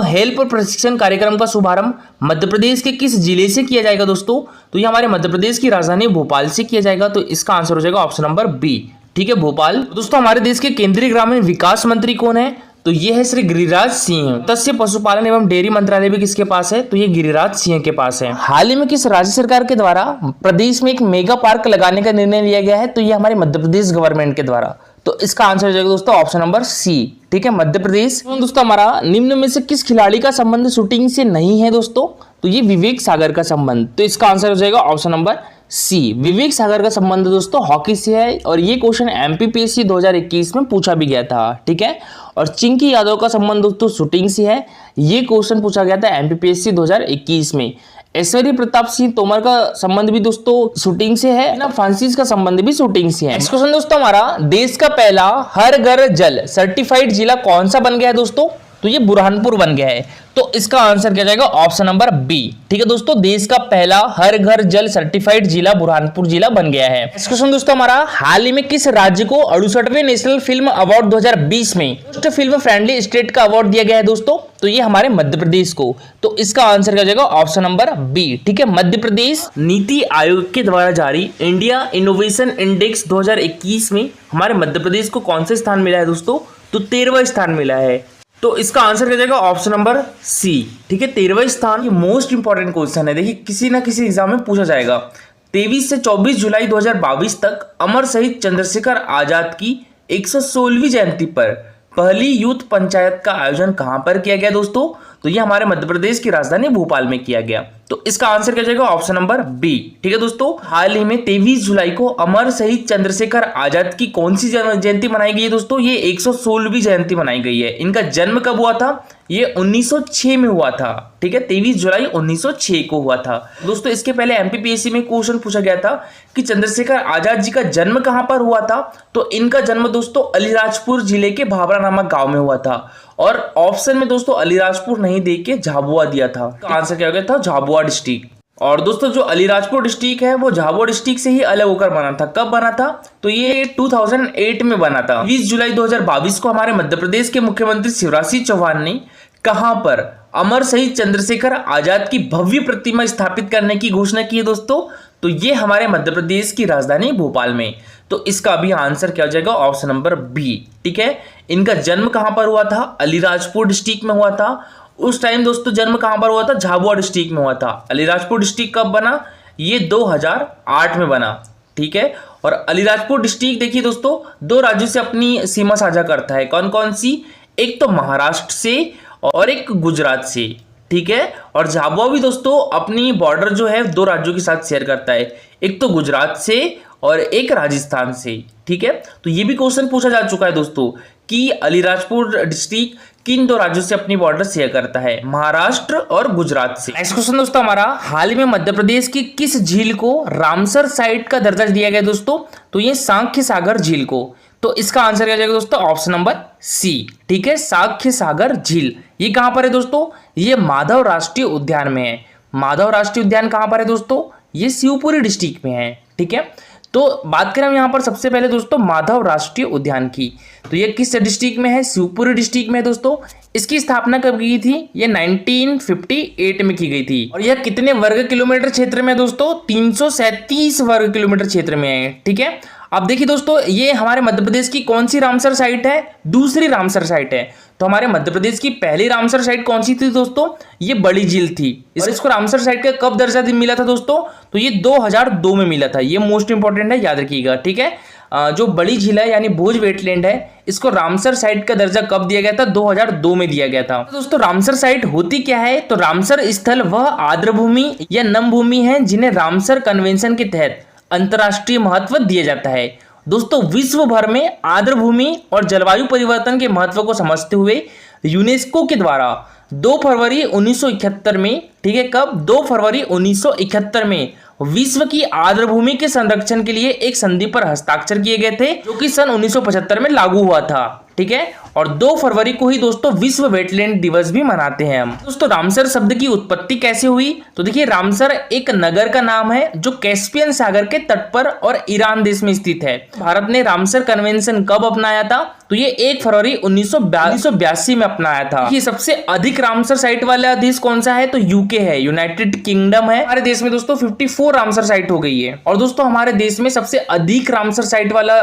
हेल्प प्रशिक्षण कार्यक्रम का शुभारंभ मध्य प्रदेश के किस जिले से किया जाएगा दोस्तों? तो ये हमारे मध्य प्रदेश की राजधानी भोपाल से किया जाएगा। तो इसका आंसर हो जाएगा ऑप्शन नंबर बी। ठीक है, भोपाल। दोस्तों हमारे देश के केंद्रीय ग्रामीण विकास मंत्री कौन है? तो ये है श्री गिरिराज सिंह। मत्स्य पशुपालन एवं डेयरी मंत्रालय भी किसके पास है? तो ये गिरिराज सिंह के पास है। हाल ही में किस राज्य सरकार के द्वारा प्रदेश में एक मेगा पार्क लगाने का निर्णय लिया गया है? तो ये हमारे मध्य प्रदेश गवर्नमेंट के द्वारा। तो इसका आंसर हो जाएगा दोस्तों ऑप्शन नंबर सी। ठीक है, मध्य प्रदेश। दोस्तों हमारा निम्न में से किस खिलाड़ी का संबंध शूटिंग से नहीं है दोस्तों? तो ये विवेक सागर का संबंध। तो इसका आंसर हो जाएगा ऑप्शन नंबर सी। विवेक सागर का संबंध दोस्तों हॉकी से है और ये क्वेश्चन एमपीपीएससी 2021 में पूछा भी गया था। ठीक है, और चिंकी यादव का संबंध दोस्तों शूटिंग से है। ये क्वेश्चन पूछा गया था एमपीपीएससी 2021 में। ऐश्वर्य प्रताप सिंह तोमर का संबंध भी दोस्तों शूटिंग से है ना, फ्रांसिस का संबंध भी शूटिंग से है। नेक्स्ट क्वेश्चन दोस्तों हमारा देश का पहला हर घर जल सर्टिफाइड जिला कौन सा बन गया है दोस्तों? तो ये बुरहानपुर बन गया है। तो इसका आंसर क्या जाएगा? Option number B. ठीक है दोस्तों, देश का पहला हर घर जल सर्टिफाइड जिला बुरहानपुर जिला बन गया है। नेक्स्ट क्वेश्चन दोस्तों हमारा हाल ही में किस राज्य को 68वें नेशनल फिल्म अवार्ड 2020 में मोस्ट फिल्म फ्रेंडली स्टेट का अवार्ड दिया गया है दोस्तों? तो ये हमारे मध्य प्रदेश को। तो इसका आंसर क्या जाएगा? Option number B. ठीक है, मध्य प्रदेश। नीति आयोग के द्वारा जारी इंडिया इनोवेशन इंडेक्स 2021 में हमारे मध्य प्रदेश को कौन सा स्थान मिला है दोस्तों? तो 13वां स्थान मिला है। तो इसका आंसर क्या जाएगा? Option number C. ठीक है, 13वां स्थान। ये मोस्ट इंपॉर्टेंट क्वेश्चन है, देखिए किसी ना किसी एग्जाम में पूछा जाएगा। 23 से 24 जुलाई 2022 तक अमर शहीद चंद्रशेखर आजाद की 116वीं जयंती पर पहली यूथ पंचायत का आयोजन कहां पर किया गया दोस्तों? तो ये हमारे मध्य प्रदेश की राजधानी भोपाल में किया गया। तो इसका आंसर क्या जाएगा? Option number B. ठीक है दोस्तों, हाल ही में 23 जुलाई को अमर शहीद चंद्रशेखर आजाद की कौन सी जयंती मनाई गई है दोस्तों? ये 116वीं जयंती मनाई गई है। इनका जन्म कब हुआ था? ये 1906 में हुआ था। ठीक है, 23 जुलाई 1906 को हुआ था दोस्तों। इसके पहले एमपीपीएससी में क्वेश्चन पूछा गया था कि चंद्रशेखर आजाद जी का जन्म कहां पर हुआ था? तो इनका जन्म दोस्तों अलीराजपुर जिले के भाभरा नामक गांव में हुआ था। और ऑप्शन में दोस्तों अलीराजपुर नहीं दे के झाबुआ दिया था। आंसर क्या हो गया था? झाबुआ डिस्ट्रिक्ट। और दोस्तों जो अलीराजपुर डिस्ट्रिक्ट है वो झाबुआ डिस्ट्रिक्ट से ही अलग होकर बना था। कब बना था? तो ये 2008 में बना था। 20 जुलाई 2022 को हमारे मध्य प्रदेश के मुख्यमंत्री शिवराज सिंह चौहान ने कहां पर अमर शहीद चंद्रशेखर आजाद की भव्य प्रतिमा स्थापित करने की घोषणा की है दोस्तों? तो ये हमारे मध्य प्रदेश की राजधानी भोपाल में। तो इसका भी आंसर क्या हो जाएगा? Option number B. ठीक है, इनका जन्म कहां पर हुआ था? अलीराजपुर डिस्ट्रिक्ट में हुआ था। उस टाइम दोस्तों जन्म कहां पर हुआ था? झाबुआ डिस्ट्रिक्ट में हुआ था। अलीराजपुर डिस्ट्रिक्ट कब बना? ये 2008 में बना। ठीक है, और अलीराजपुर डिस्ट्रिक्ट देखिए दोस्तों 2 राज्यों से अपनी सीमा साझा करता है। कौन कौन सी? एक तो महाराष्ट्र से और एक गुजरात से। ठीक है, और झाबुआ भी दोस्तों अपनी बॉर्डर जो है 2 राज्यों के साथ शेयर करता है, एक तो गुजरात से और एक राजस्थान से। ठीक है, तो ये भी क्वेश्चन पूछा जा चुका है दोस्तों कि अलीराजपुर डिस्ट्रिक्ट किन 2 राज्यों से अपनी बॉर्डर शेयर करता है? महाराष्ट्र और गुजरात से। नेक्स्ट क्वेश्चन दोस्तों हमारा हाल ही में मध्य प्रदेश की किस झील को रामसर साइट का दर्जा दिया गया दोस्तों? तो ये सांख्य सागर झील को। तो इसका आंसर क्या जाएगा दोस्तों? Option number C. ठीक है, सांख्य सागर झील। ये कहां पर है दोस्तों? ये माधव राष्ट्रीय उद्यान में है। माधव राष्ट्रीय उद्यान कहां पर है दोस्तों? ये शिवपुरी डिस्ट्रिक्ट में है। ठीक है, तो बात करें हम यहाँ पर सबसे पहले दोस्तों माधव राष्ट्रीय उद्यान की, तो ये किस डिस्ट्रिक्ट में है? शिवपुरी डिस्ट्रिक्ट में है दोस्तों। इसकी स्थापना कब की थी? ये 1958 में की गई थी। और यह कितने वर्ग किलोमीटर क्षेत्र में है दोस्तों? 337 वर्ग किलोमीटर क्षेत्र में है। ठीक है, अब देखिए दोस्तों, ये हमारे मध्य प्रदेश की कौन सी रामसर साइट है? दूसरी रामसर साइट है। तो हमारे मध्य प्रदेश की पहली रामसर साइट कौन सी थी दोस्तों? ये बड़ी झील थी। इसको रामसर साइट का कब दर्जा मिला था दोस्तों? तो ये 2002 में मिला था। ये मोस्ट इंपॉर्टेंट है, याद रखिएगा, ठीक है। जो बड़ी झील है यानी भोज वेटलैंड है, इसको रामसर साइट का दर्जा कब दिया गया था? 2002 में दिया गया था। तो दोस्तों रामसर साइट होती क्या है? तो रामसर स्थल वह आर्द्र भूमि या नम भूमि है जिन्हें रामसर कन्वेंशन के तहत अंतर्राष्ट्रीय महत्व दिया जाता है। दोस्तों विश्व भर में आर्द्र भूमि और जलवायु परिवर्तन के महत्व को समझते हुए यूनेस्को के द्वारा 2 फरवरी 1971 में, ठीक है, कब? 2 फरवरी 1971 में विश्व की आर्द्र भूमि के संरक्षण के लिए एक संधि पर हस्ताक्षर किए गए थे, जो कि सन 1975 में लागू हुआ था, ठीक है। और 2 फरवरी को ही दोस्तों विश्व वेटलैंड दिवस भी मनाते हैं हम। दोस्तों रामसर शब्द की उत्पत्ति कैसे हुई? तो देखिए, रामसर एक नगर का नाम है जो कैस्पियन सागर के तट पर और ईरान देश में स्थित है। भारत ने रामसर कन्वेंशन कब अपनाया था? तो ये 1 फरवरी 1982 में अपनाया था। ये सबसे अधिक रामसर साइट वाला देश कौन सा है? तो यूके है, यूनाइटेड किंगडम है। हमारे देश में दोस्तों 54 रामसर साइट हो गई है। और दोस्तों हमारे देश में सबसे अधिक रामसर साइट वाला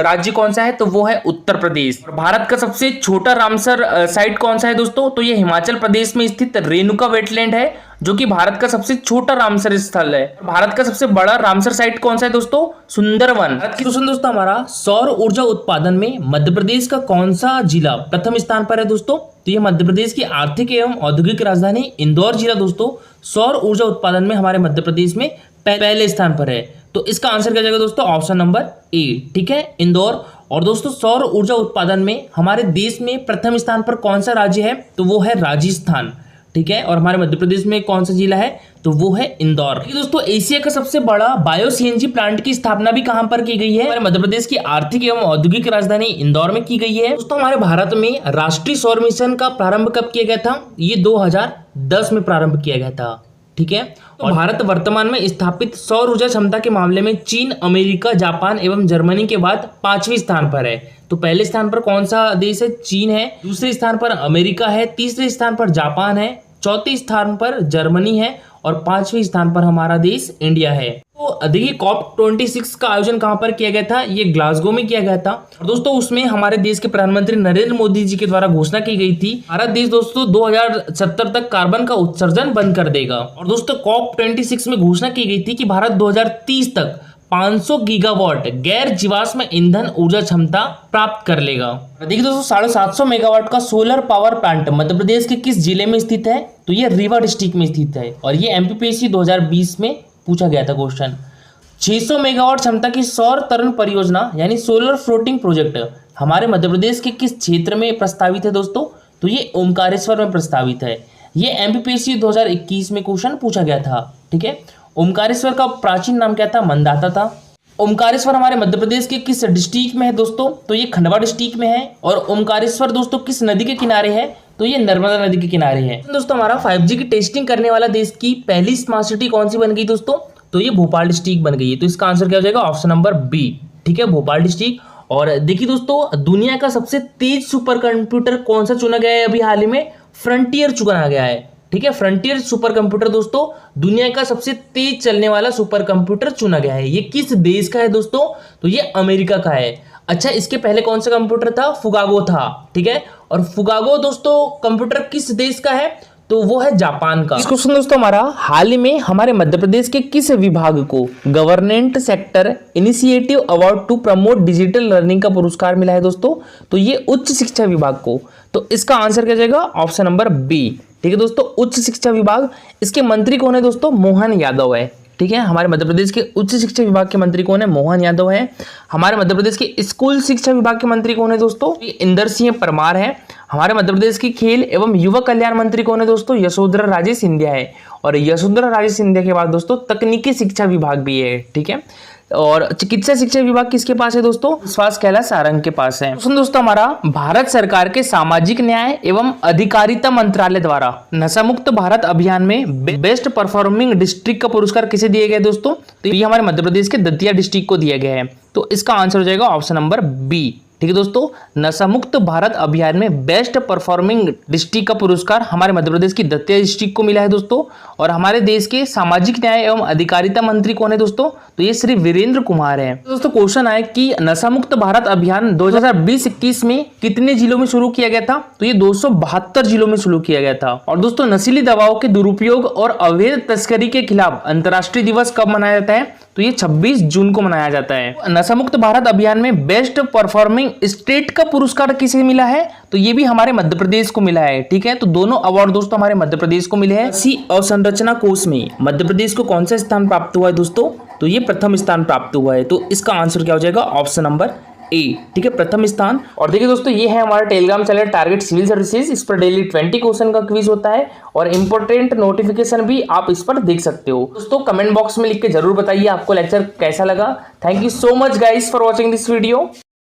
राज्य कौन सा है? तो वो है उत्तर प्रदेश। भारत का सबसे छोटा रामसर साइट कौन सा है दोस्तों? तो ये हिमाचल प्रदेश में स्थित रेणुका वेटलैंड है, जो कि भारत का सबसे छोटा रामसर स्थल है। भारत का सबसे बड़ा रामसर साइट कौन सा है दोस्तों? सुंदरवन। भारत की क्वेश्चन दोस्तों हमारा, सौर ऊर्जा उत्पादन में मध्य प्रदेश का कौन सा जिला प्रथम स्थान पर है दोस्तों? तो ये मध्य प्रदेश की आर्थिक एवं औद्योगिक राजधानी इंदौर जिला दोस्तों सौर ऊर्जा उत्पादन में हमारे मध्य प्रदेश में पहले स्थान पर है। तो इसका आंसर क्या जाएगा दोस्तों? ऑप्शन नंबर ए, ठीक है, इंदौर। और दोस्तों सौर ऊर्जा उत्पादन में हमारे देश में प्रथम स्थान पर कौन सा राज्य है? तो वो है राजस्थान, ठीक है। और हमारे मध्य प्रदेश में कौन सा जिला है? तो वो है इंदौर। दोस्तों एशिया का सबसे बड़ा बायो सीएनजी प्लांट की स्थापना भी कहां पर की गई है? हमारे मध्य प्रदेश की आर्थिक एवं औद्योगिक राजधानी इंदौर में की गई है। दोस्तों हमारे भारत में राष्ट्रीय सौर मिशन का प्रारंभ कब किया गया था? ये 2010 में प्रारंभ किया गया था, ठीक है। तो भारत वर्तमान में स्थापित सौर ऊर्जा क्षमता के मामले में चीन, अमेरिका, जापान एवं जर्मनी के बाद 5वें स्थान पर है। तो पहले स्थान पर कौन सा देश है? चीन है। दूसरे स्थान पर अमेरिका है। तीसरे स्थान पर जापान है। चौथे स्थान पर जर्मनी है और 5वें स्थान पर हमारा देश इंडिया है। तो देखिए COP26 का आयोजन कहां पर किया गया था? ये ग्लासगो में किया गया था। और दोस्तों उसमें हमारे देश के प्रधानमंत्री नरेंद्र मोदी जी के द्वारा घोषणा की गई थी, भारत देश दोस्तों 2070 तक कार्बन का उत्सर्जन बंद कर देगा। और दोस्तों COP26 में घोषणा की गई थी कि भारत 2030 तक 500 गीगावाट गैर जीवाश्म ईंधन ऊर्जा क्षमता प्राप्त कर लेगा। देखिए दोस्तों 750 मेगावाट का सोलर पावर प्लांट मध्य प्रदेश के किस जिले में स्थित है? तो ये रीवा डिस्ट्रिक्ट में स्थित है। और ये एमपीपीएससी 2020 में पूछा गया था क्वेश्चन। 600 मेगावाट क्षमता की सौर तरंग परियोजना यानी सोलर फ्लोटिंग प्रोजेक्ट हमारे मध्य प्रदेश के किस क्षेत्र में प्रस्तावित है दोस्तों? तो ये ओमकारेश्वर में प्रस्तावित है। ये एमपीपीएससी 2021 में क्वेश्चन पूछा गया था, ठीक है। ओमकारेश्वर का प्राचीन नाम क्या था? मंदाता था। ओमकारेश्वर हमारे मध्य प्रदेश के किस डिस्ट्रिक्ट में है दोस्तों? तो ये खंडवा डिस्ट्रिक्ट में है। और ओमकारेश्वर दोस्तों किस नदी के किनारे है? तो ये नर्मदा नदी के किनारे है। दोस्तों हमारा 5G की टेस्टिंग करने वाला देश की पहली स्मार्ट सिटी कौन सी बन गई दोस्तों? तो ये भोपाल डिस्ट्रिक्ट बन गई है। तो इसका आंसर क्या हो जाएगा? ऑप्शन नंबर बी, ठीक है, भोपाल डिस्ट्रिक्ट। और देखिए दोस्तों दुनिया का सबसे तेज सुपर कंप्यूटर कौन सा चुना गया है? अभी हाल ही में फ्रंटियर चुना गया है, ठीक है। फ्रंटियर सुपर कंप्यूटर दोस्तों दुनिया का सबसे तेज चलने वाला सुपर कंप्यूटर चुना गया है। ये किस देश का है दोस्तों? तो ये अमेरिका का है। अच्छा, इसके पहले कौन सा कंप्यूटर था? फुगागो था, ठीक है। और फुगागो दोस्तों कंप्यूटर किस देश का है? तो वो है जापान का। क्वेश्चन दोस्तों हमारा, हाल ही में हमारे मध्य प्रदेश के किस विभाग को government sector initiative award to promote digital learning का पुरस्कार मिला है दोस्तों? तो ये उच्च शिक्षा विभाग को। तो इसका आंसर क्या जाएगा? ऑप्शन नंबर बी, ठीक है दोस्तों, उच्च शिक्षा विभाग। इसके मंत्री कौन है दोस्तों? मोहन यादव है, ठीक है। हमारे मध्य प्रदेश के उच्च शिक्षा विभाग के मंत्री कौन है? मोहन यादव है। हमारे मध्य प्रदेश के स्कूल शिक्षा विभाग के मंत्री कौन है दोस्तों? इंदर सिंह परमार है। हमारे मध्य प्रदेश की खेल एवं युवा कल्याण मंत्री कौन है दोस्तों? यशोधरा राजे सिंधिया है। और यशोधरा राजे सिंधिया के बाद दोस्तों तकनीकी शिक्षा विभाग भी है, ठीक है। और चिकित्सा शिक्षा विभाग किसके पास है दोस्तों? विश्वास कैलाश सारंग के पास है। दोस्तों हमारा, भारत सरकार के सामाजिक न्याय एवं अधिकारिता मंत्रालय द्वारा नशा मुक्त भारत अभियान में बेस्ट परफॉर्मिंग डिस्ट्रिक्ट का पुरस्कार किसे दिया गया दोस्तों? तो ये हमारे मध्य प्रदेश के दतिया डिस्ट्रिक्ट को दिया गया है। तो इसका आंसर हो जाएगा ऑप्शन नंबर बी, ठीक है दोस्तों, नशा मुक्त भारत अभियान में बेस्ट परफॉर्मिंग डिस्ट्रिक्ट का पुरस्कार हमारे मध्य प्रदेश की दतिया डिस्ट्रिक्ट को मिला है दोस्तों। और हमारे देश के सामाजिक न्याय एवं अधिकारिता मंत्री कौन है दोस्तों, तो ये श्री वीरेंद्र कुमार है। दोस्तों क्वेश्चन आए कि नशा मुक्त भारत अभियान 2020-21 में कितने जिलों में शुरू किया गया था, तो ये 272 जिलों में शुरू किया गया था। और दोस्तों नशीली दवाओं के दुरुपयोग और अवैध तस्करी के खिलाफ अंतर्राष्ट्रीय दिवस कब मनाया जाता है, तो ये 26 जून को मनाया जाता है। नशा मुक्त भारत अभियान में बेस्ट परफॉर्मिंग स्टेट का पुरस्कार किसे मिला है, तो ये भी हमारे मध्य प्रदेश को मिला है। ठीक है, तो दोनों अवार्ड दोस्तों हमारे मध्य प्रदेश को मिले हैं। इसी अवसंरचना कोष में मध्य प्रदेश को कौन सा स्थान प्राप्त हुआ है दोस्तों, तो ये प्रथम स्थान प्राप्त हुआ है। तो इसका आंसर क्या हो जाएगा, ऑप्शन नंबर ए। ठीक है, प्रथम स्थान। और देखिए दोस्तों ये है हमारा Telegram channel target civil services, इस पर डेली 20 क्वेश्चन का क्विज होता है और इंपॉर्टेंट नोटिफिकेशन भी आप इस पर देख सकते हो। दोस्तों कमेंट बॉक्स में लिख के जरूर बताइए आपको लेक्चर कैसा लगा। Thank you so much guys for watching this video.